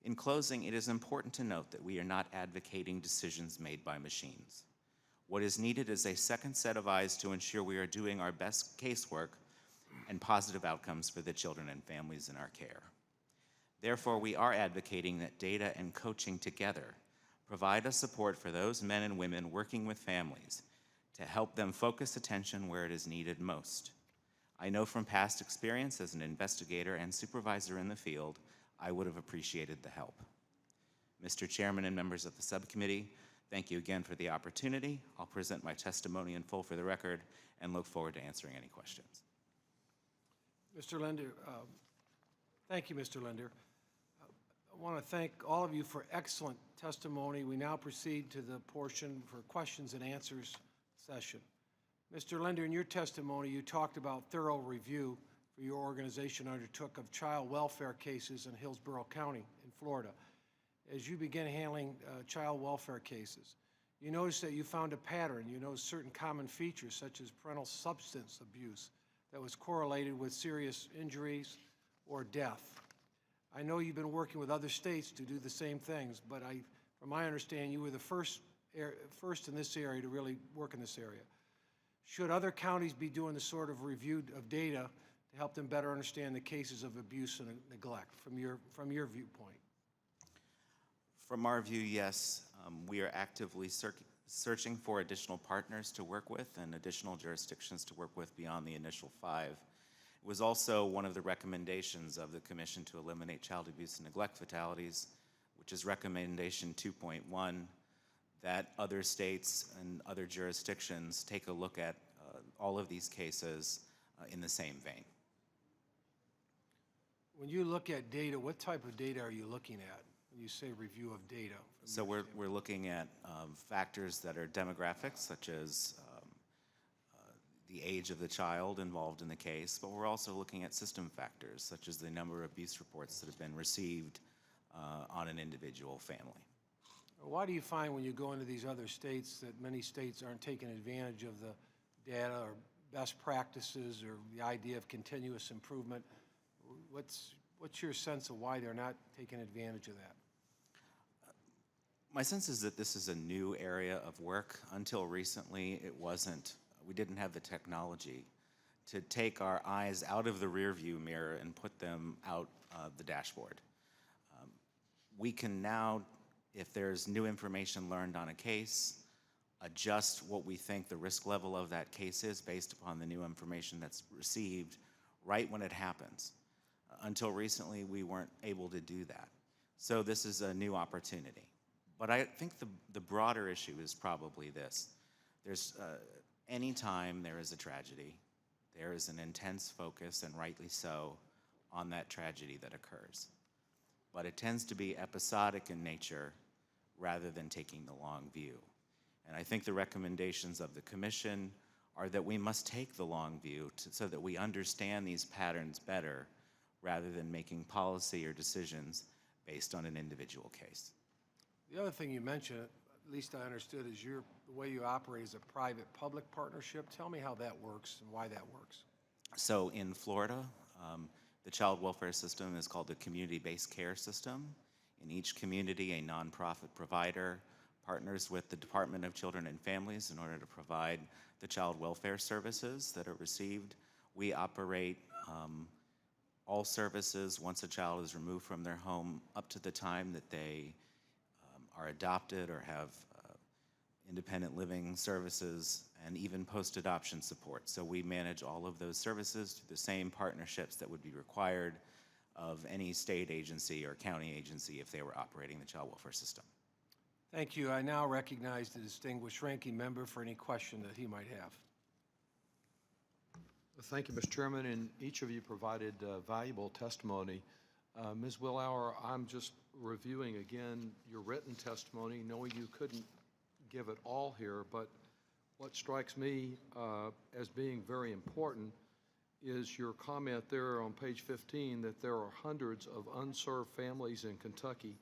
In closing, it is important to note that we are not advocating decisions made by machines. What is needed is a second set of eyes to ensure we are doing our best casework and positive outcomes for the children and families in our care. Therefore, we are advocating that data and coaching together provide a support for those men and women working with families to help them focus attention where it is needed most. I know from past experience as an investigator and supervisor in the field, I would have appreciated the help. Mr. Chairman and members of the subcommittee, thank you again for the opportunity. I'll present my testimony in full for the record and look forward to answering any questions. Mr. Linder, thank you, Mr. Linder. I want to thank all of you for excellent testimony. We now proceed to the portion for questions and answers session. Mr. Linder, in your testimony, you talked about thorough review for your organization undertook of child welfare cases in Hillsborough County in Florida. As you began handling child welfare cases, you noticed that you found a pattern. You noticed certain common features such as parental substance abuse that was correlated with serious injuries or death. I know you've been working with other states to do the same things, but from my understanding, you were the first in this area to really work in this area. Should other counties be doing the sort of review of data to help them better understand the cases of abuse and neglect from your viewpoint? From our view, yes. We are actively searching for additional partners to work with and additional jurisdictions to work with beyond the initial 5. It was also one of the recommendations of the Commission to eliminate child abuse and neglect fatalities, which is recommendation 2.1, that other states and other jurisdictions take a look at all of these cases in the same vein. When you look at data, what type of data are you looking at when you say review of data? So we're looking at factors that are demographics, such as the age of the child involved in the case, but we're also looking at system factors, such as the number of abuse reports that have been received on an individual family. Why do you find when you go into these other states that many states aren't taking advantage of the data or best practices or the idea of continuous improvement? What's your sense of why they're not taking advantage of that? My sense is that this is a new area of work. Until recently, it wasn't. We didn't have the technology to take our eyes out of the rearview mirror and put them out the dashboard. We can now, if there's new information learned on a case, adjust what we think the risk level of that case is based upon the new information that's received right when it happens. Until recently, we weren't able to do that. So this is a new opportunity. But I think the broader issue is probably this. There's any time there is a tragedy, there is an intense focus, and rightly so, on that tragedy that occurs. But it tends to be episodic in nature rather than taking the long view. And I think the recommendations of the Commission are that we must take the long view so that we understand these patterns better rather than making policy or decisions based on an individual case. The other thing you mentioned, at least I understood, is the way you operate is a private-public partnership. Tell me how that works and why that works. So in Florida, the child welfare system is called the community-based care system. In each community, a nonprofit provider partners with the Department of Children and Families in order to provide the child welfare services that are received. We operate all services once a child is removed from their home up to the time that they are adopted or have independent living services, and even post-adoption support. So we manage all of those services through the same partnerships that would be required of any state agency or county agency if they were operating the child welfare system. Thank you. I now recognize the distinguished ranking member for any question that he might have. Thank you, Mr. Chairman, and each of you provided valuable testimony. Ms. Willauer, I'm just reviewing again your written testimony, knowing you couldn't give it all here, but what strikes me as being very important is your comment there on page 15 that there are hundreds of unserved families in Kentucky,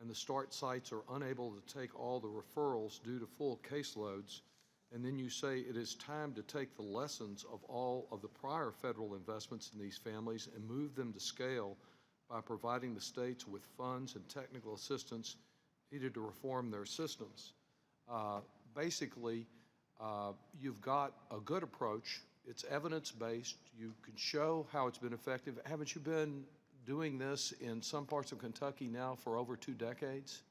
and the START sites are unable to take all the referrals due to full caseloads. And then you say it is time to take the lessons of all of the prior federal investments in these families and move them to scale by providing the states with funds and technical assistance needed to reform their systems. Basically, you've got a good approach. It's evidence-based. You can show how it's been effective. Haven't you been doing this in some parts of Kentucky now for over 2 decades?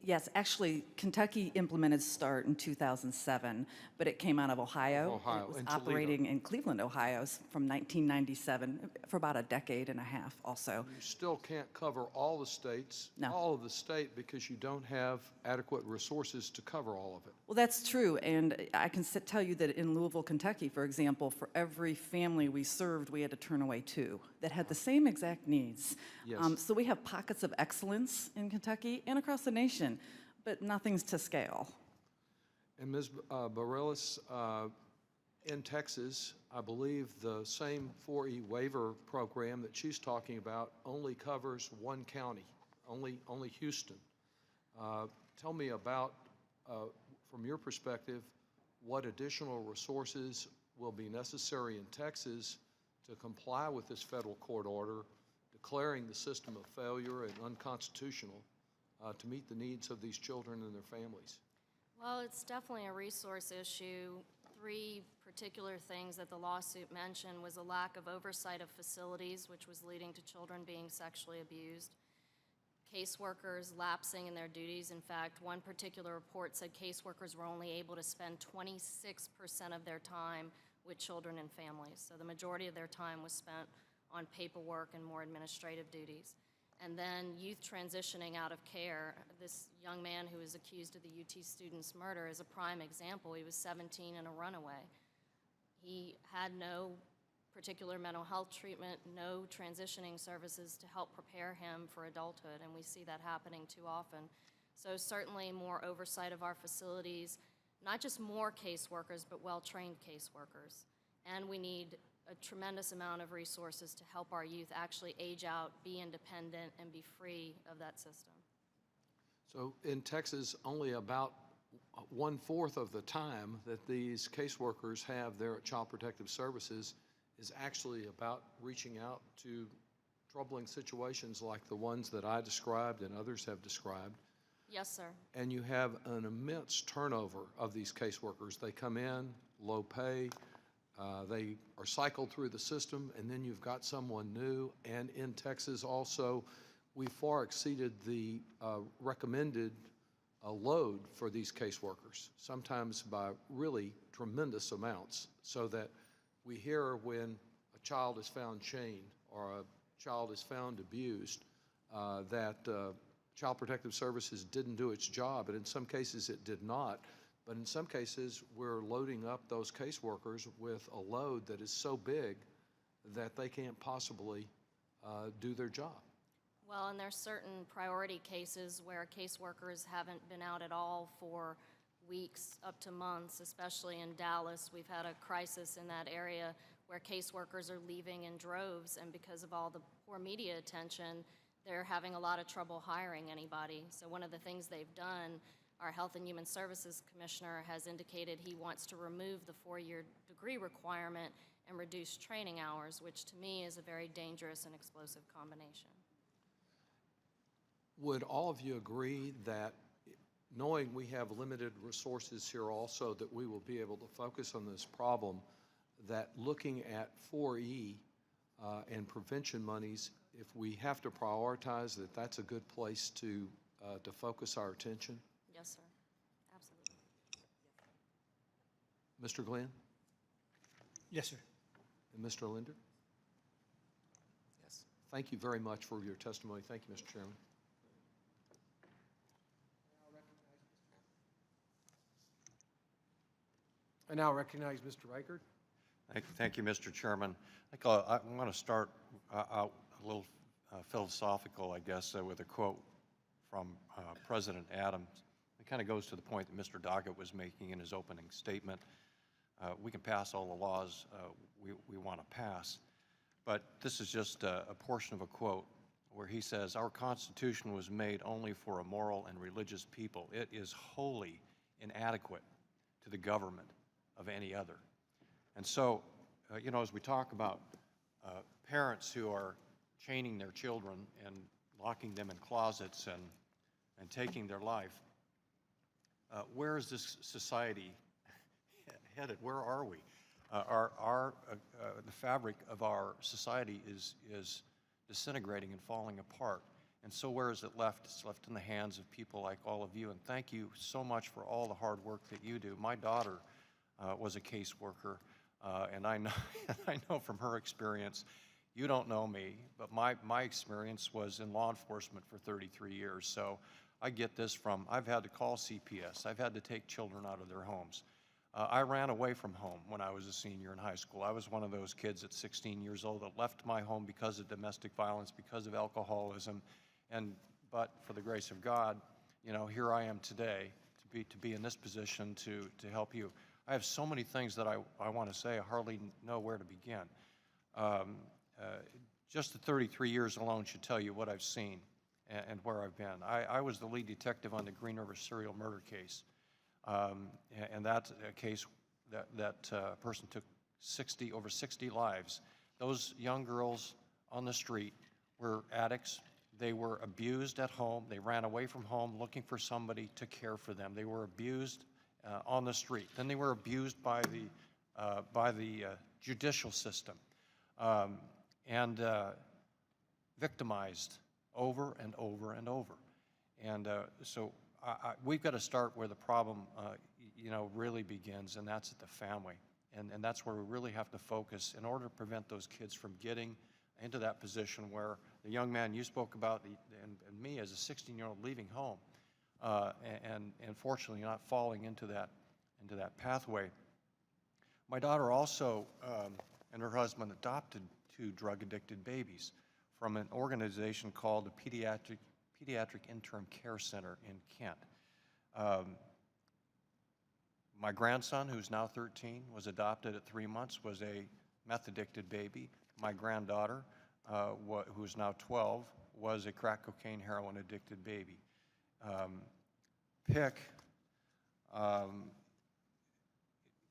Yes, actually, Kentucky implemented START in 2007, but it came out of Ohio. Ohio, It was and Toledo. operating in Cleveland, Ohio from 1997 for about a decade and a half also. You still can't cover all the states, No. all of the state, because you don't have adequate resources to cover all of it. Well, that's true, and I can tell you that in Louisville, Kentucky, for example, for every family we served, we had to turn away 2 that had the same exact needs. Yes. So we have pockets of excellence in Kentucky and across the nation, but nothing's to scale. And Ms. Bareilles, in Texas, I believe the same 4E waiver program that she's talking about only covers 1 county, only Houston. Tell me about, from your perspective, what additional resources will be necessary in Texas to comply with this federal court order declaring the system a failure and unconstitutional to meet the needs of these children and their families? Well, it's definitely a resource issue. 3 particular things that the lawsuit mentioned was a lack of oversight of facilities, which was leading to children being sexually abused, caseworkers lapsing in their duties. In fact, one particular report said caseworkers were only able to spend 26% of their time with children and families. So the majority of their time was spent on paperwork and more administrative duties. And then youth transitioning out of care. This young man who was accused of the UT student's murder is a prime example. He was 17 and a runaway. He had no particular mental health treatment, no transitioning services to help prepare him for adulthood, and we see that happening too often. So certainly more oversight of our facilities, not just more caseworkers, but well-trained caseworkers. And we need a tremendous amount of resources to help our youth actually age out, be independent, and be free of that system. So in Texas, only about 1/4 of the time that these caseworkers have there at Child Protective Services is actually about reaching out to troubling situations like the ones that I described and others have described. Yes, sir. And you have an immense turnover of these caseworkers. They come in, low pay, they are cycled through the system, and then you've got someone new. And in Texas also, we far exceeded the recommended load for these caseworkers, sometimes by really tremendous amounts, so that we hear when a child is found chained or a child is found abused that Child Protective Services didn't do its job, and in some cases it did not. But in some cases, we're loading up those caseworkers with a load that is so big that they can't possibly do their job. Well, and there's certain priority cases where caseworkers haven't been out at all for weeks up to months, especially in Dallas. We've had a crisis in that area where caseworkers are leaving in droves, and because of all the poor media attention, they're having a lot of trouble hiring anybody. So one of the things they've done, our Health and Human Services Commissioner has indicated he wants to remove the 4-year degree requirement and reduce training hours, which to me is a very dangerous and explosive combination. Would all of you agree that, knowing we have limited resources here also, that we will be able to focus on this problem, that looking at 4E and prevention monies, if we have to prioritize, that that's a good place to focus our attention? Yes, sir. Absolutely. Mr. Glenn Yes, sir. and Mr. Linder? Yes. Thank you very much for your testimony. Thank you, Mr. Chairman. I now recognize Mr. Reichert. Thank you, Mr. Chairman. I'm going to start out a little philosophical, I guess, with a quote from President Adams. It kind of goes to the point that Mr. Doggett was making in his opening statement. We can pass all the laws we want to pass, but this is just a portion of a quote where he says, "Our Constitution was made only for a moral and religious people. It is wholly inadequate to the government of any other." And so, as we talk about parents who are chaining their children and locking them in closets and taking their life, where is this society headed? Where are we? The fabric of our society is disintegrating and falling apart. And so where is it left? It's left in the hands of people like all of you. And thank you so much for all the hard work that you do. My daughter was a caseworker, and I know, I know from her experience, you don't know me, but my experience was in law enforcement for 33 years. So I get this from, I've had to call CPS. I've had to take children out of their homes. I ran away from home when I was a senior in high school. I was one of those kids at 16 years old that left my home because of domestic violence, because of alcoholism, but for the grace of God, here I am today to be in this position to help you. I have so many things that I want to say. I hardly know where to begin. Just the 33 years alone should tell you what I've seen and where I've been. I was the lead detective on the Green River serial murder case. And that's a case that person took over 60 lives. Those young girls on the street were addicts. They were abused at home. They ran away from home looking for somebody to care for them. They were abused on the street. Then they were abused by the judicial system and victimized over and over and over. And so we've got to start where the problem, really begins, and that's at the family. And that's where we really have to focus in order to prevent those kids from getting into that position where the young man you spoke about, and me as a 16-year-old leaving home, and fortunately not falling into that pathway. My daughter also and her husband adopted 2 drug-addicted babies from an organization called the Pediatric Interim Care Center in Kent. My grandson, who's now 13, was adopted at 3 months, was a meth-addicted baby. My granddaughter, who's now 12, was a crack cocaine, heroin-addicted baby. PIC,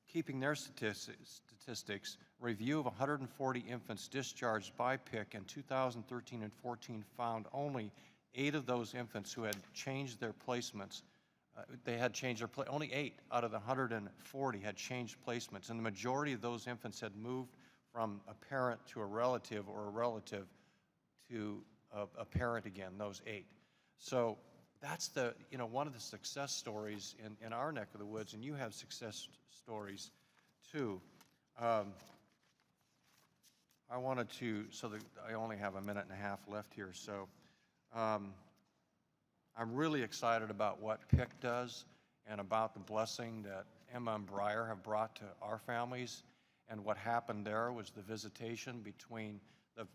keeping their statistics, review of 140 infants discharged by PIC in 2013 and 14 found only 8 of those infants who had changed their placements. Only 8 out of the 140 had changed placements, and the majority of those infants had moved from a parent to a relative or a relative to a parent again, those 8. So that's one of the success stories in our neck of the woods, and you have success stories too. I wanted to, I only have a minute and a half left here, so I'm really excited about what PIC does and about the blessing that Emma and Briar have brought to our families. And what happened there was the visitation between the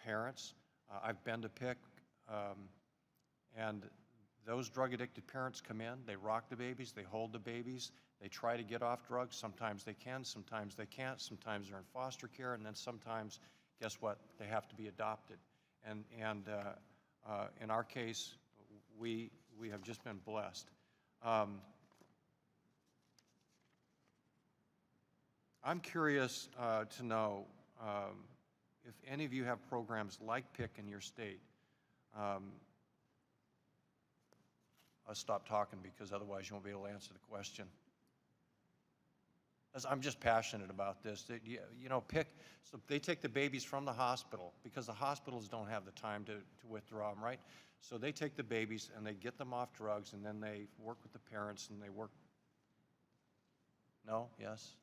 parents. I've been to PIC, and those drug-addicted parents come in, they rock the babies, they hold the babies, they try to get off drugs. Sometimes they can, sometimes they can't, sometimes they're in foster care, and then sometimes, guess what, they have to be adopted. And in our case, we have just been blessed. I'm curious to know if any of you have programs like PIC in your state I'll stop talking because otherwise you won't be able to answer the question. I'm just passionate about this. So they take the babies from the hospital because the hospitals don't have the time to withdraw them, right? So they take the babies and they get them off drugs, and then they work with the parents and they work. No? Yes?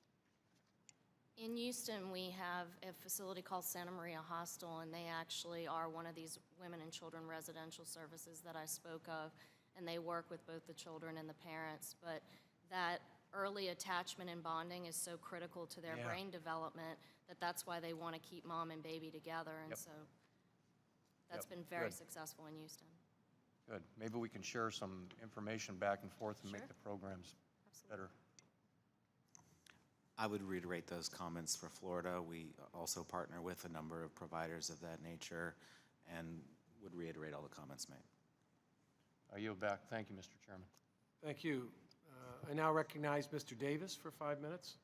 In Houston, we have a facility called Santa Maria Hostel, and they actually are one of these women and children residential services that I spoke of, and they work with both the children and the parents. But that early attachment and bonding is so critical to their Yeah. brain development that's why they want to keep mom and baby together, and Yep. so that's Yep. been very Good. successful in Houston. Good. Maybe we can share some information back and forth and Sure. make the programs better. I would reiterate those comments for Florida. We also partner with a number of providers of that nature and would reiterate all the comments made. I yield back. Thank you, Mr. Chairman. Thank you. I now recognize Mr. Davis for 5 minutes.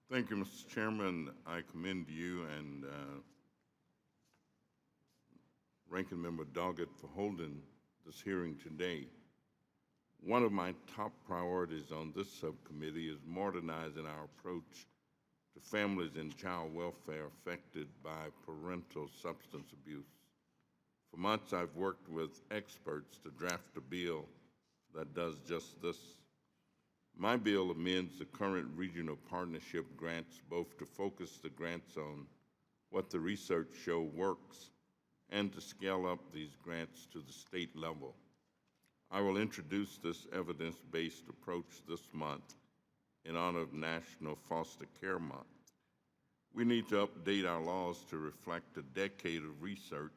Thank you, Mr. Chairman. I commend you and Ranking Member Doggett for holding this hearing today. One of my top priorities on this subcommittee is modernizing our approach to families and child welfare affected by parental substance abuse. For months, I've worked with experts to draft a bill that does just this. My bill amends the current regional partnership grants both to focus the grants on what the research show works and to scale up these grants to the state level. I will introduce this evidence-based approach this month in honor of National Foster Care Month. We need to update our laws to reflect a decade of research,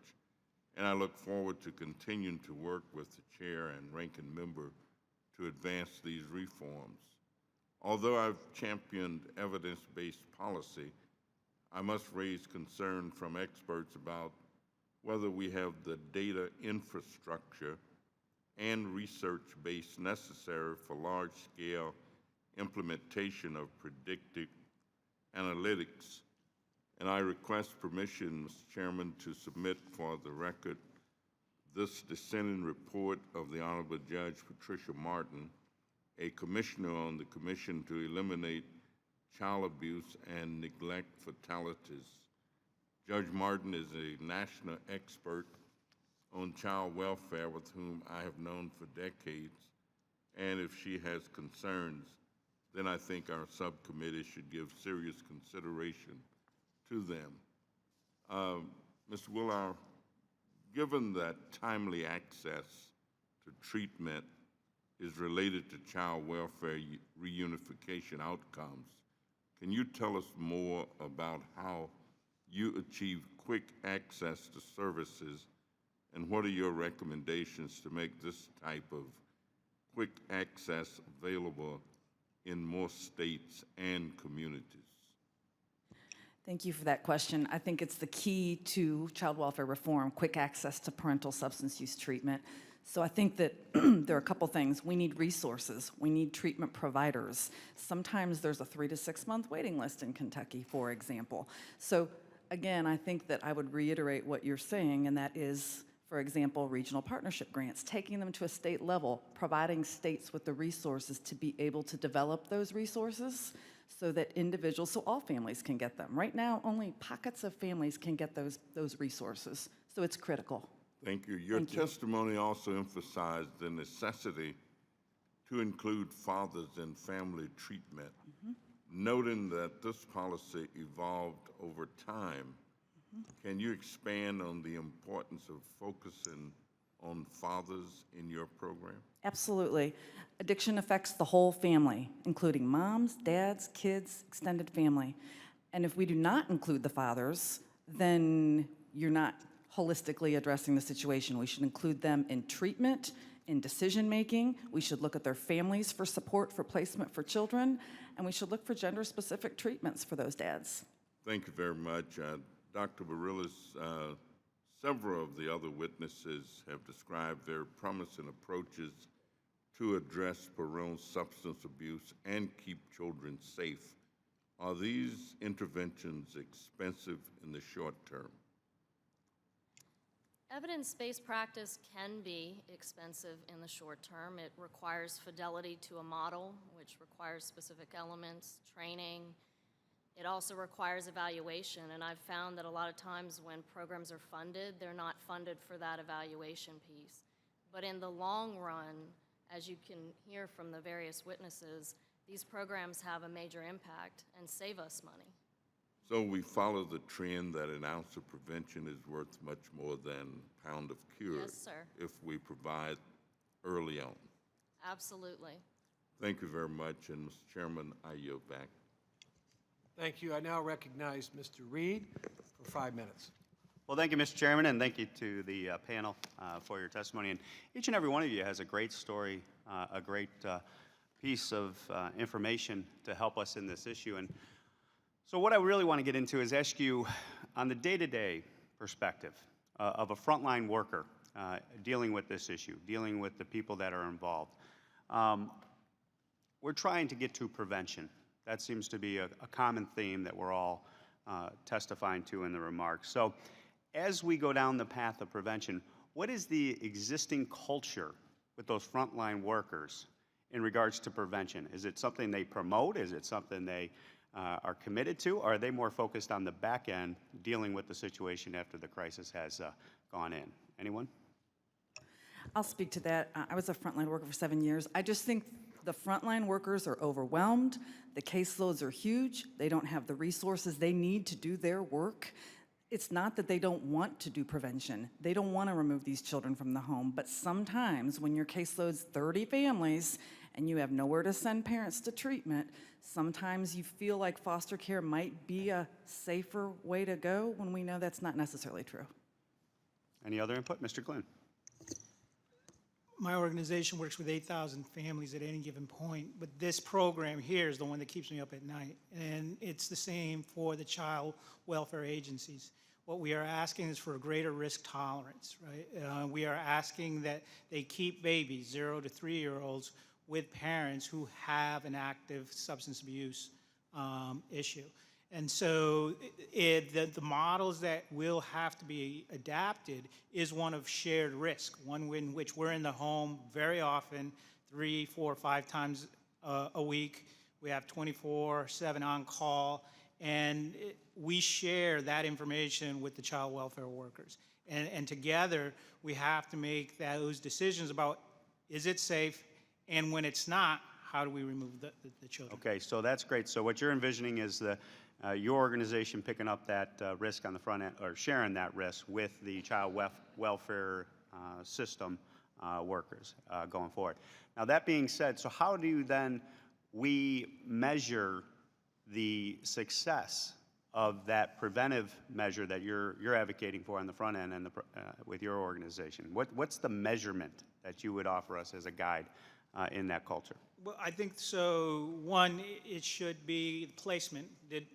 and I look forward to continuing to work with the chair and ranking member to advance these reforms. Although I've championed evidence-based policy, I must raise concern from experts about whether we have the data infrastructure and research base necessary for large-scale implementation of predictive analytics. And I request permission, Mr. Chairman, to submit for the record this dissenting report of the Honorable Judge Patricia Martin, a commissioner on the Commission to Eliminate Child Abuse and Neglect Fatalities. Judge Martin is a national expert on child welfare with whom I have known for decades, and if she has concerns, then I think our subcommittee should give serious consideration to them. Mr. Willauer, given that timely access to treatment is related to child welfare reunification outcomes, can you tell us more about how you achieve quick access to services, and what are your recommendations to make this type of quick access available in more states and communities? Thank you for that question. I think it's the key to child welfare reform, quick access to parental substance use treatment. So I think that there are a couple things. We need resources. We need treatment providers. Sometimes there's a 3 to 6 month waiting list in Kentucky, for example. So again, I think that I would reiterate what you're saying, and that is, for example, regional partnership grants, taking them to a state level, providing states with the resources to be able to develop those resources so that individuals, so all families can get them. Right now, only pockets of families can get those resources, so it's critical. Thank you. Your testimony also emphasized the necessity to include fathers in family treatment, noting that this policy evolved over time. Can you expand on the importance of focusing on fathers in your program? Absolutely. Addiction affects the whole family, including moms, dads, kids, extended family. And if we do not include the fathers, then you're not holistically addressing the situation. We should include them in treatment, in decision-making. We should look at their families for support, for placement for children, and we should look for gender-specific treatments for those dads. Thank you very much. Dr. Barillas, several of the other witnesses have described very promising approaches to address parental substance abuse and keep children safe. Are these interventions expensive in the short term? Evidence-based practice can be expensive in the short term. It requires fidelity to a model, which requires specific elements, training. It also requires evaluation, and I've found that a lot of times when programs are funded, they're not funded for that evaluation piece. But in the long run, as you can hear from the various witnesses, these programs have a major impact and save us money. So we follow the trend that an ounce of prevention is worth much more than a pound of cure. Yes, sir. If we provide early on. Absolutely. Thank you very much, and Mr. Chairman, I yield back. Thank you. I now recognize Mr. Reed for 5 minutes. Well, thank you, Mr. Chairman, and thank you to the panel for your testimony. And each and every one of you has a great story, a great piece of information to help us in this issue. And so what I really want to get into is ask you on the day-to-day perspective of a frontline worker dealing with this issue, dealing with the people that are involved. We're trying to get to prevention. That seems to be a common theme that we're all testifying to in the remarks. So as we go down the path of prevention, what is the existing culture with those frontline workers in regards to prevention? Is it something they promote? Is it something they are committed to? Or are they more focused on the back end, dealing with the situation after the crisis has gone in? Anyone? I'll speak to that. I was a frontline worker for 7 years. I just think the frontline workers are overwhelmed. The caseloads are huge. They don't have the resources they need to do their work. It's not that they don't want to do prevention. They don't want to remove these children from the home. But sometimes when your caseload's 30 families and you have nowhere to send parents to treatment, sometimes you feel like foster care might be a safer way to go when we know that's not necessarily true. Any other input? Mr. Glenn. My organization works with 8,000 families at any given point, but this program here is the one that keeps me up at night. And it's the same for the child welfare agencies. What we are asking is for a greater risk tolerance, right? We are asking that they keep babies, 0 to 3-year-olds, with parents who have an active substance abuse issue. And so the models that will have to be adapted is one of shared risk, one in which we're in the home very often, 3, 4, 5 times a week. We have 24/7 on call, and we share that information with the child welfare workers. And together, we have to make those decisions about, is it safe, and when it's not, how do we remove the children? Okay, so that's great. So what you're envisioning is your organization picking up that risk on the front end, or sharing that risk with the child welfare system workers going forward. Now, that being said, so how do then we measure the success of that preventive measure that you're advocating for on the front end and with your organization? What's the measurement that you would offer us as a guide in that culture? Well, I think so. One, it should be placement. Did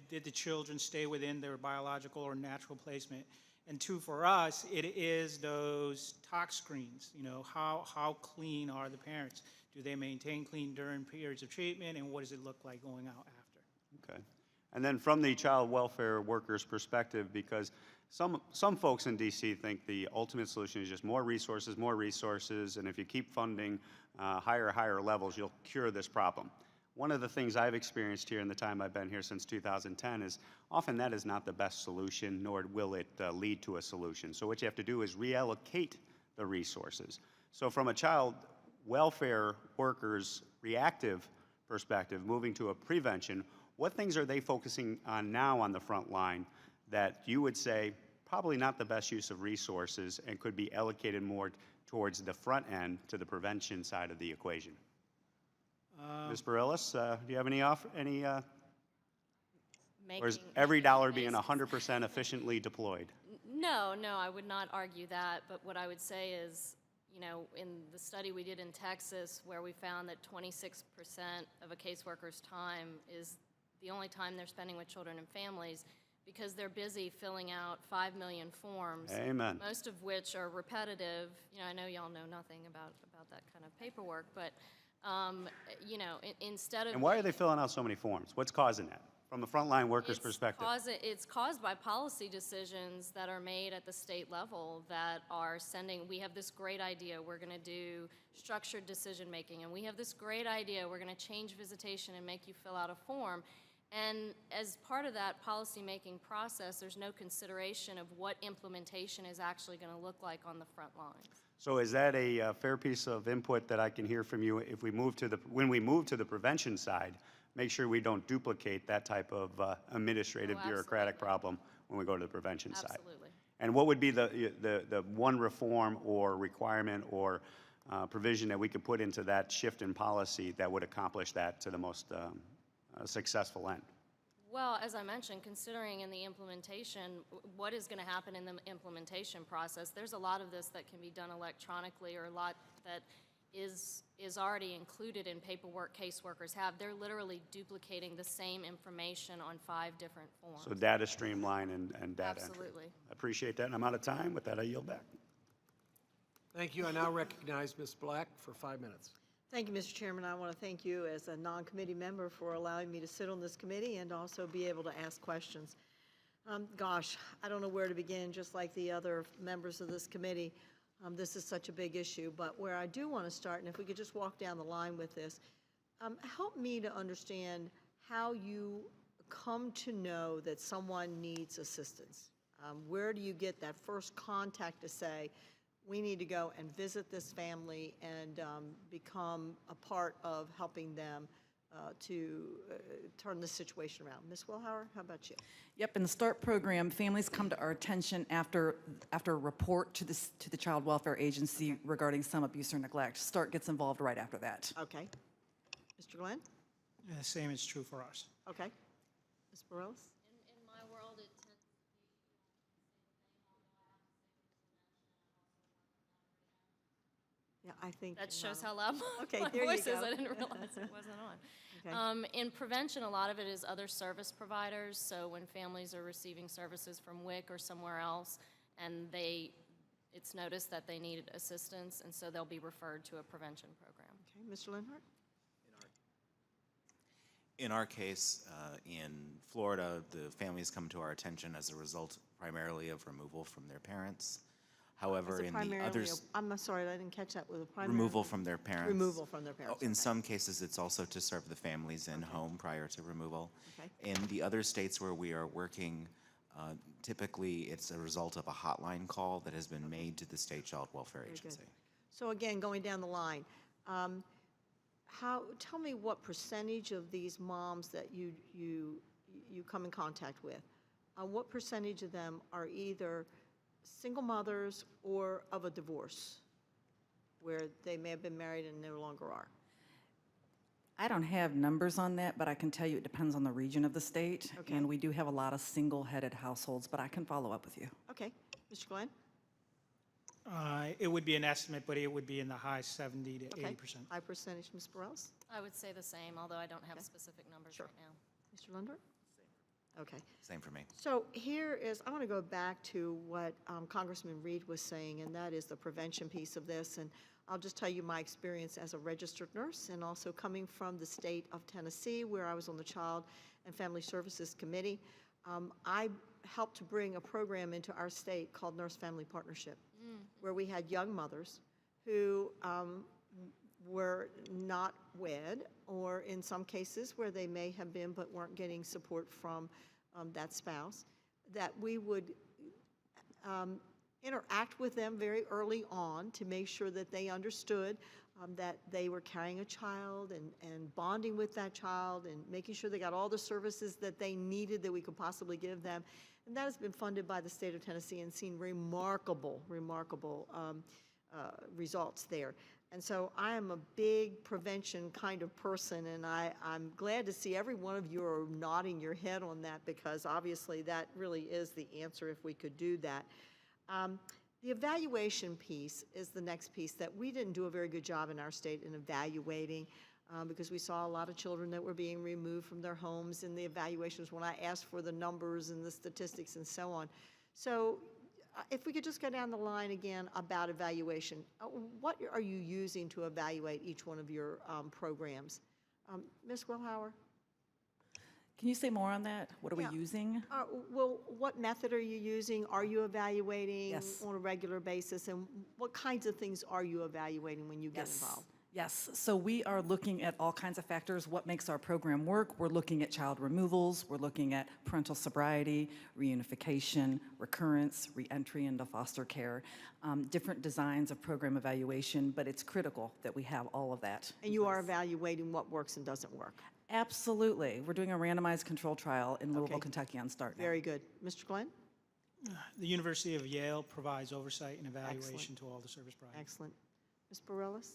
the children stay within their biological or natural placement? And 2, for us, it is those tox screens. You know, how clean are the parents? Do they maintain clean during periods of treatment, and what does it look like going out after? Okay. And then from the child welfare workers' perspective, because some folks in DC think the ultimate solution is just more resources, and if you keep funding higher levels, you'll cure this problem. One of the things I've experienced here in the time I've been here since 2010 is often that is not the best solution, nor will it lead to a solution. So what you have to do is reallocate the resources. So from a child welfare workers' reactive perspective, moving to a prevention, what things are they focusing on now on the front line that you would say probably not the best use of resources and could be allocated more towards the front end to the prevention side of the equation? Ms. Bareilles, do you have any or is every dollar being 100% efficiently deployed? No, I would not argue that, but what I would say is, you know, in the study we did in Texas, where we found that 26% of a caseworker's time is the only time they're spending with children and families, because they're busy filling out 5 million forms. Amen. Most of which are repetitive. You know, I know y'all know nothing about that kind of paperwork, but, you know, instead of... And why are they filling out so many forms? What's causing that? From the frontline workers' perspective. It's caused by policy decisions that are made at the state level that are sending, we have this great idea, we're going to do structured decision-making, and we have this great idea, we're going to change visitation and make you fill out a form. And as part of that policy-making process, there's no consideration of what implementation is actually going to look like on the front lines. So is that a fair piece of input that I can hear from you if we move to when we move to the prevention side, make sure we don't duplicate that type of administrative bureaucratic problem when we go to the prevention side? Absolutely. And what would be the one reform or requirement or provision that we could put into that shift in policy that would accomplish that to the most successful end? Well, as I mentioned, considering in the implementation, what is going to happen in the implementation process, there's a lot of this that can be done electronically, or a lot that is already included in paperwork caseworkers have. They're literally duplicating the same information on 5 different forms. So data streamline and data entry. Absolutely. I appreciate that, and I'm out of time. With that, I yield back. Thank you. I now recognize Ms. Black for 5 minutes. Thank you, Mr. Chairman. I want to thank you as a non-committee member for allowing me to sit on this committee and also be able to ask questions. Gosh, I don't know where to begin, just like the other members of this committee. This is such a big issue, but where I do want to start, and if we could just walk down the line with this, help me to understand how you come to know that someone needs assistance. Where do you get that first contact to say, we need to go and visit this family and become a part of helping them to turn the situation around? Ms. Wilhauer, how about you? Yep, in the START program, families come to our attention after a report to the Child Welfare Agency regarding some abuse or neglect. START gets involved right after that. Okay. Mr. Glenn? The same is true for us. Okay. Ms. Bareilles? In my world, it tends to be Yeah, I think. that shows how loud Okay, my there you voice is. go. I didn't realize it wasn't on. Okay. In prevention, a lot of it is other service providers. So when families are receiving services from WIC or somewhere else, and it's noticed that they need assistance, and so they'll be referred to a prevention program. Okay, Mr. Lenhart? In our case, in Florida, the families come to our attention as a result primarily of removal from their parents. However, in the others, I'm sorry, I didn't catch that with a primary. removal from their parents. Removal from their parents. In some cases, it's also to serve the families in home prior to removal. Okay. In the other states where we are working, typically it's a result of a hotline call that has been made to the state child welfare Very good. agency. So again, going down the line, tell me what percentage of these moms that you come in contact with, what percentage of them are either single mothers or of a divorce, where they may have been married and no longer are? I don't have numbers on that, but I can tell you it depends on the region of the state. Okay. And we do have a lot of single-headed households, but I can follow up with you. Okay, Mr. Glenn? It would be an estimate, but it would be in the high 70 to Okay. 80%. High percentage, Ms. Bareilles? I would say the same, although I don't have specific numbers Sure. right now. Mr. Lundberg? Okay. Same for me. So here is, I want to go back to what Congressman Reed was saying, and that is the prevention piece of this. And I'll just tell you my experience as a registered nurse and also coming from the state of Tennessee, where I was on the Child and Family Services Committee. I helped to bring a program into our state called Nurse Family Partnership, where we had young mothers who were not wed, or in some cases where they may have been but weren't getting support from that spouse, that we would interact with them very early on to make sure that they understood that they were carrying a child and bonding with that child and making sure they got all the services that they needed that we could possibly give them. And that has been funded by the state of Tennessee and seen remarkable results there. And so I am a big prevention kind of person, and I'm glad to see every one of you are nodding your head on that, because obviously that really is the answer if we could do that. The evaluation piece is the next piece that we didn't do a very good job in our state in evaluating, because we saw a lot of children that were being removed from their homes in the evaluations when I asked for the numbers and the statistics and so on. So if we could just go down the line again about evaluation, what are you using to evaluate each one of your programs? Ms. Wilhauer? Can you say more on that? What are we Yeah. using? Well, what method are you using? Are you evaluating Yes. on a regular basis? And what kinds of things are you evaluating when you get involved? Yes, so we are looking at all kinds of factors, what makes our program work. We're looking at child removals, we're looking at parental sobriety, reunification, recurrence, reentry into foster care, different designs of program evaluation, but it's critical that we have all of that. And you are evaluating what works and doesn't work. Absolutely. We're doing a randomized control trial in Louisville, Okay. Kentucky on start now. Very good. Mr. Glenn? The University of Yale provides oversight and evaluation to all the service providers. Excellent. Ms. Bareilles?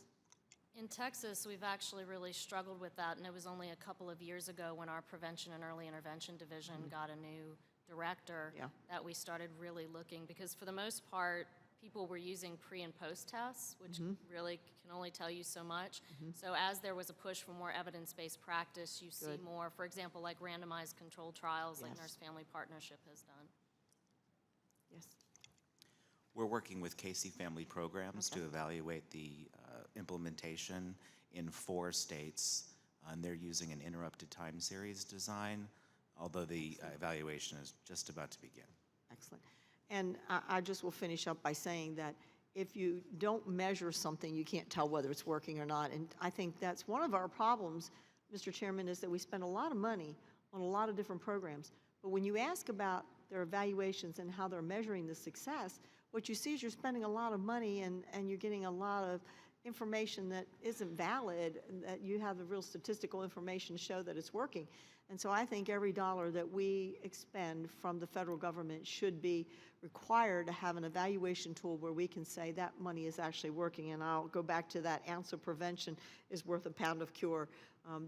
In Texas, we've actually really struggled with that, and it was only a couple of years ago when our Prevention and Early Intervention Division got a new director Yeah. that we started really looking, because for the most part, people were using pre and post tests, which really can only tell you so much. So as there was a push for more evidence-based practice, you see Good. more, for example, like randomized controlled trials like Yes. Nurse Family Partnership has done. Yes. We're working with Casey Family Programs to evaluate the implementation in 4 states, and they're using an interrupted time series design, although the evaluation is just about to begin. Excellent. And I just will finish up by saying that if you don't measure something, you can't tell whether it's working or not. And I think that's one of our problems, Mr. Chairman, is that we spend a lot of money on a lot of different programs. But when you ask about their evaluations and how they're measuring the success, what you see is you're spending a lot of money and you're getting a lot of information that isn't valid, and that you have the real statistical information to show that it's working. And so I think every dollar that we expend from the federal government should be required to have an evaluation tool where we can say that money is actually working. And I'll go back to that ounce of prevention is worth a pound of cure.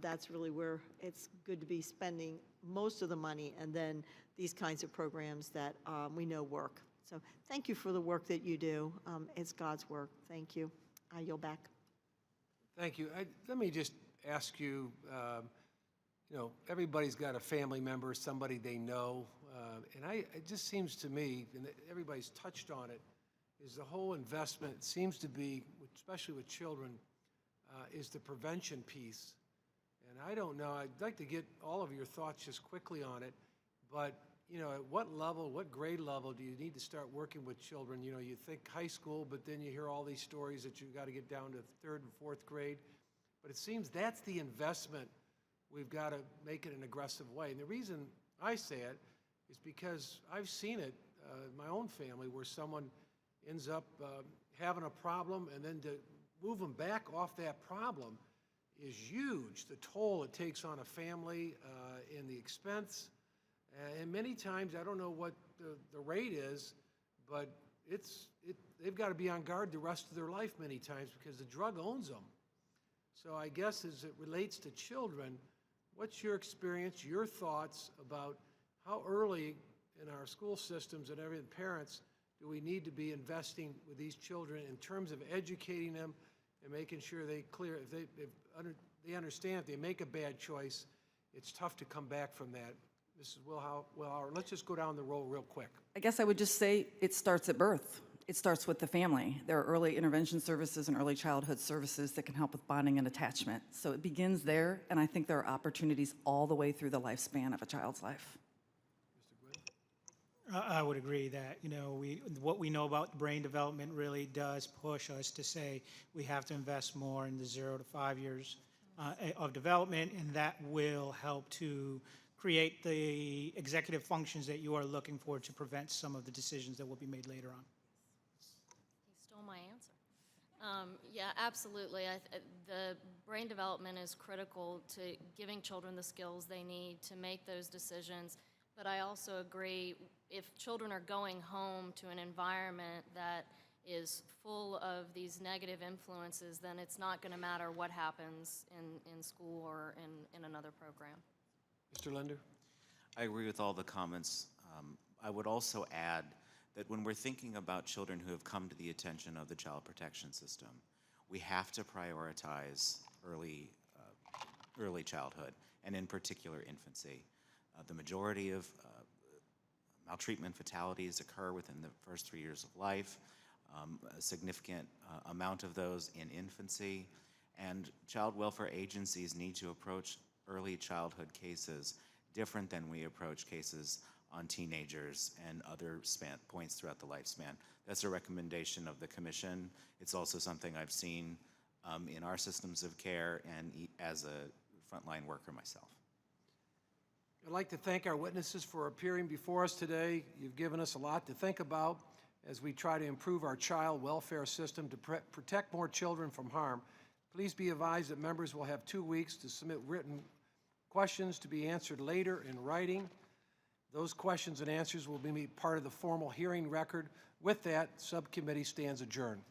That's really where it's good to be spending most of the money, and then these kinds of programs that we know work. So thank you for the work that you do. It's God's work. Thank you. I yield back. Thank you. Let me just ask you, everybody's got a family member, somebody they know, and it just seems to me, and everybody's touched on it, is the whole investment seems to be, especially with children, is the prevention piece. And I don't know, I'd like to get all of your thoughts just quickly on it, but at what level, what grade level do you need to start working with children? You think high school, but then you hear all these stories that you've got to get down to 3rd and 4th grade. But it seems that's the investment. We've got to make it an aggressive way. And the reason I say it is because I've seen it in my own family where someone ends up having a problem, and then to move them back off that problem is huge. The toll it takes on a family and the expense. And many times, I don't know what the rate is, but they've got to be on guard the rest of their life many times because the drug owns them. So I guess as it relates to children, what's your experience, your thoughts about how early in our school systems and every parents do we need to be investing with these children in terms of educating them and making sure they understand if they make a bad choice, it's tough to come back from that. Mrs. Wilhauer, let's just go down the road real quick. I guess I would just say it starts at birth. It starts with the family. There are early intervention services and early childhood services that can help with bonding and attachment. So it begins there, and I think there are opportunities all the way through the lifespan of a child's life. I would agree that, what we know about brain development really does push us to say we have to invest more in the 0 to 5 years of development, and that will help to create the executive functions that you are looking for to prevent some of the decisions that will be made later on. He stole my answer. Yeah, absolutely. The brain development is critical to giving children the skills they need to make those decisions. But I also agree, if children are going home to an environment that is full of these negative influences, then it's not going to matter what happens in school or in another program. Mr. Linder? I agree with all the comments. I would also add that when we're thinking about children who have come to the attention of the child protection system, we have to prioritize early childhood, and in particular infancy. The majority of maltreatment fatalities occur within the first 3 years of life, a significant amount of those in infancy, and child welfare agencies need to approach early childhood cases different than we approach cases on teenagers and other points throughout the lifespan. That's a recommendation of the commission. It's also something I've seen in our systems of care and as a frontline worker myself. I'd like to thank our witnesses for appearing before us today. You've given us a lot to think about as we try to improve our child welfare system to protect more children from harm. Please be advised that members will have 2 weeks to submit written questions to be answered later in writing. Those questions and answers will be made part of the formal hearing record. With that, subcommittee stands adjourned.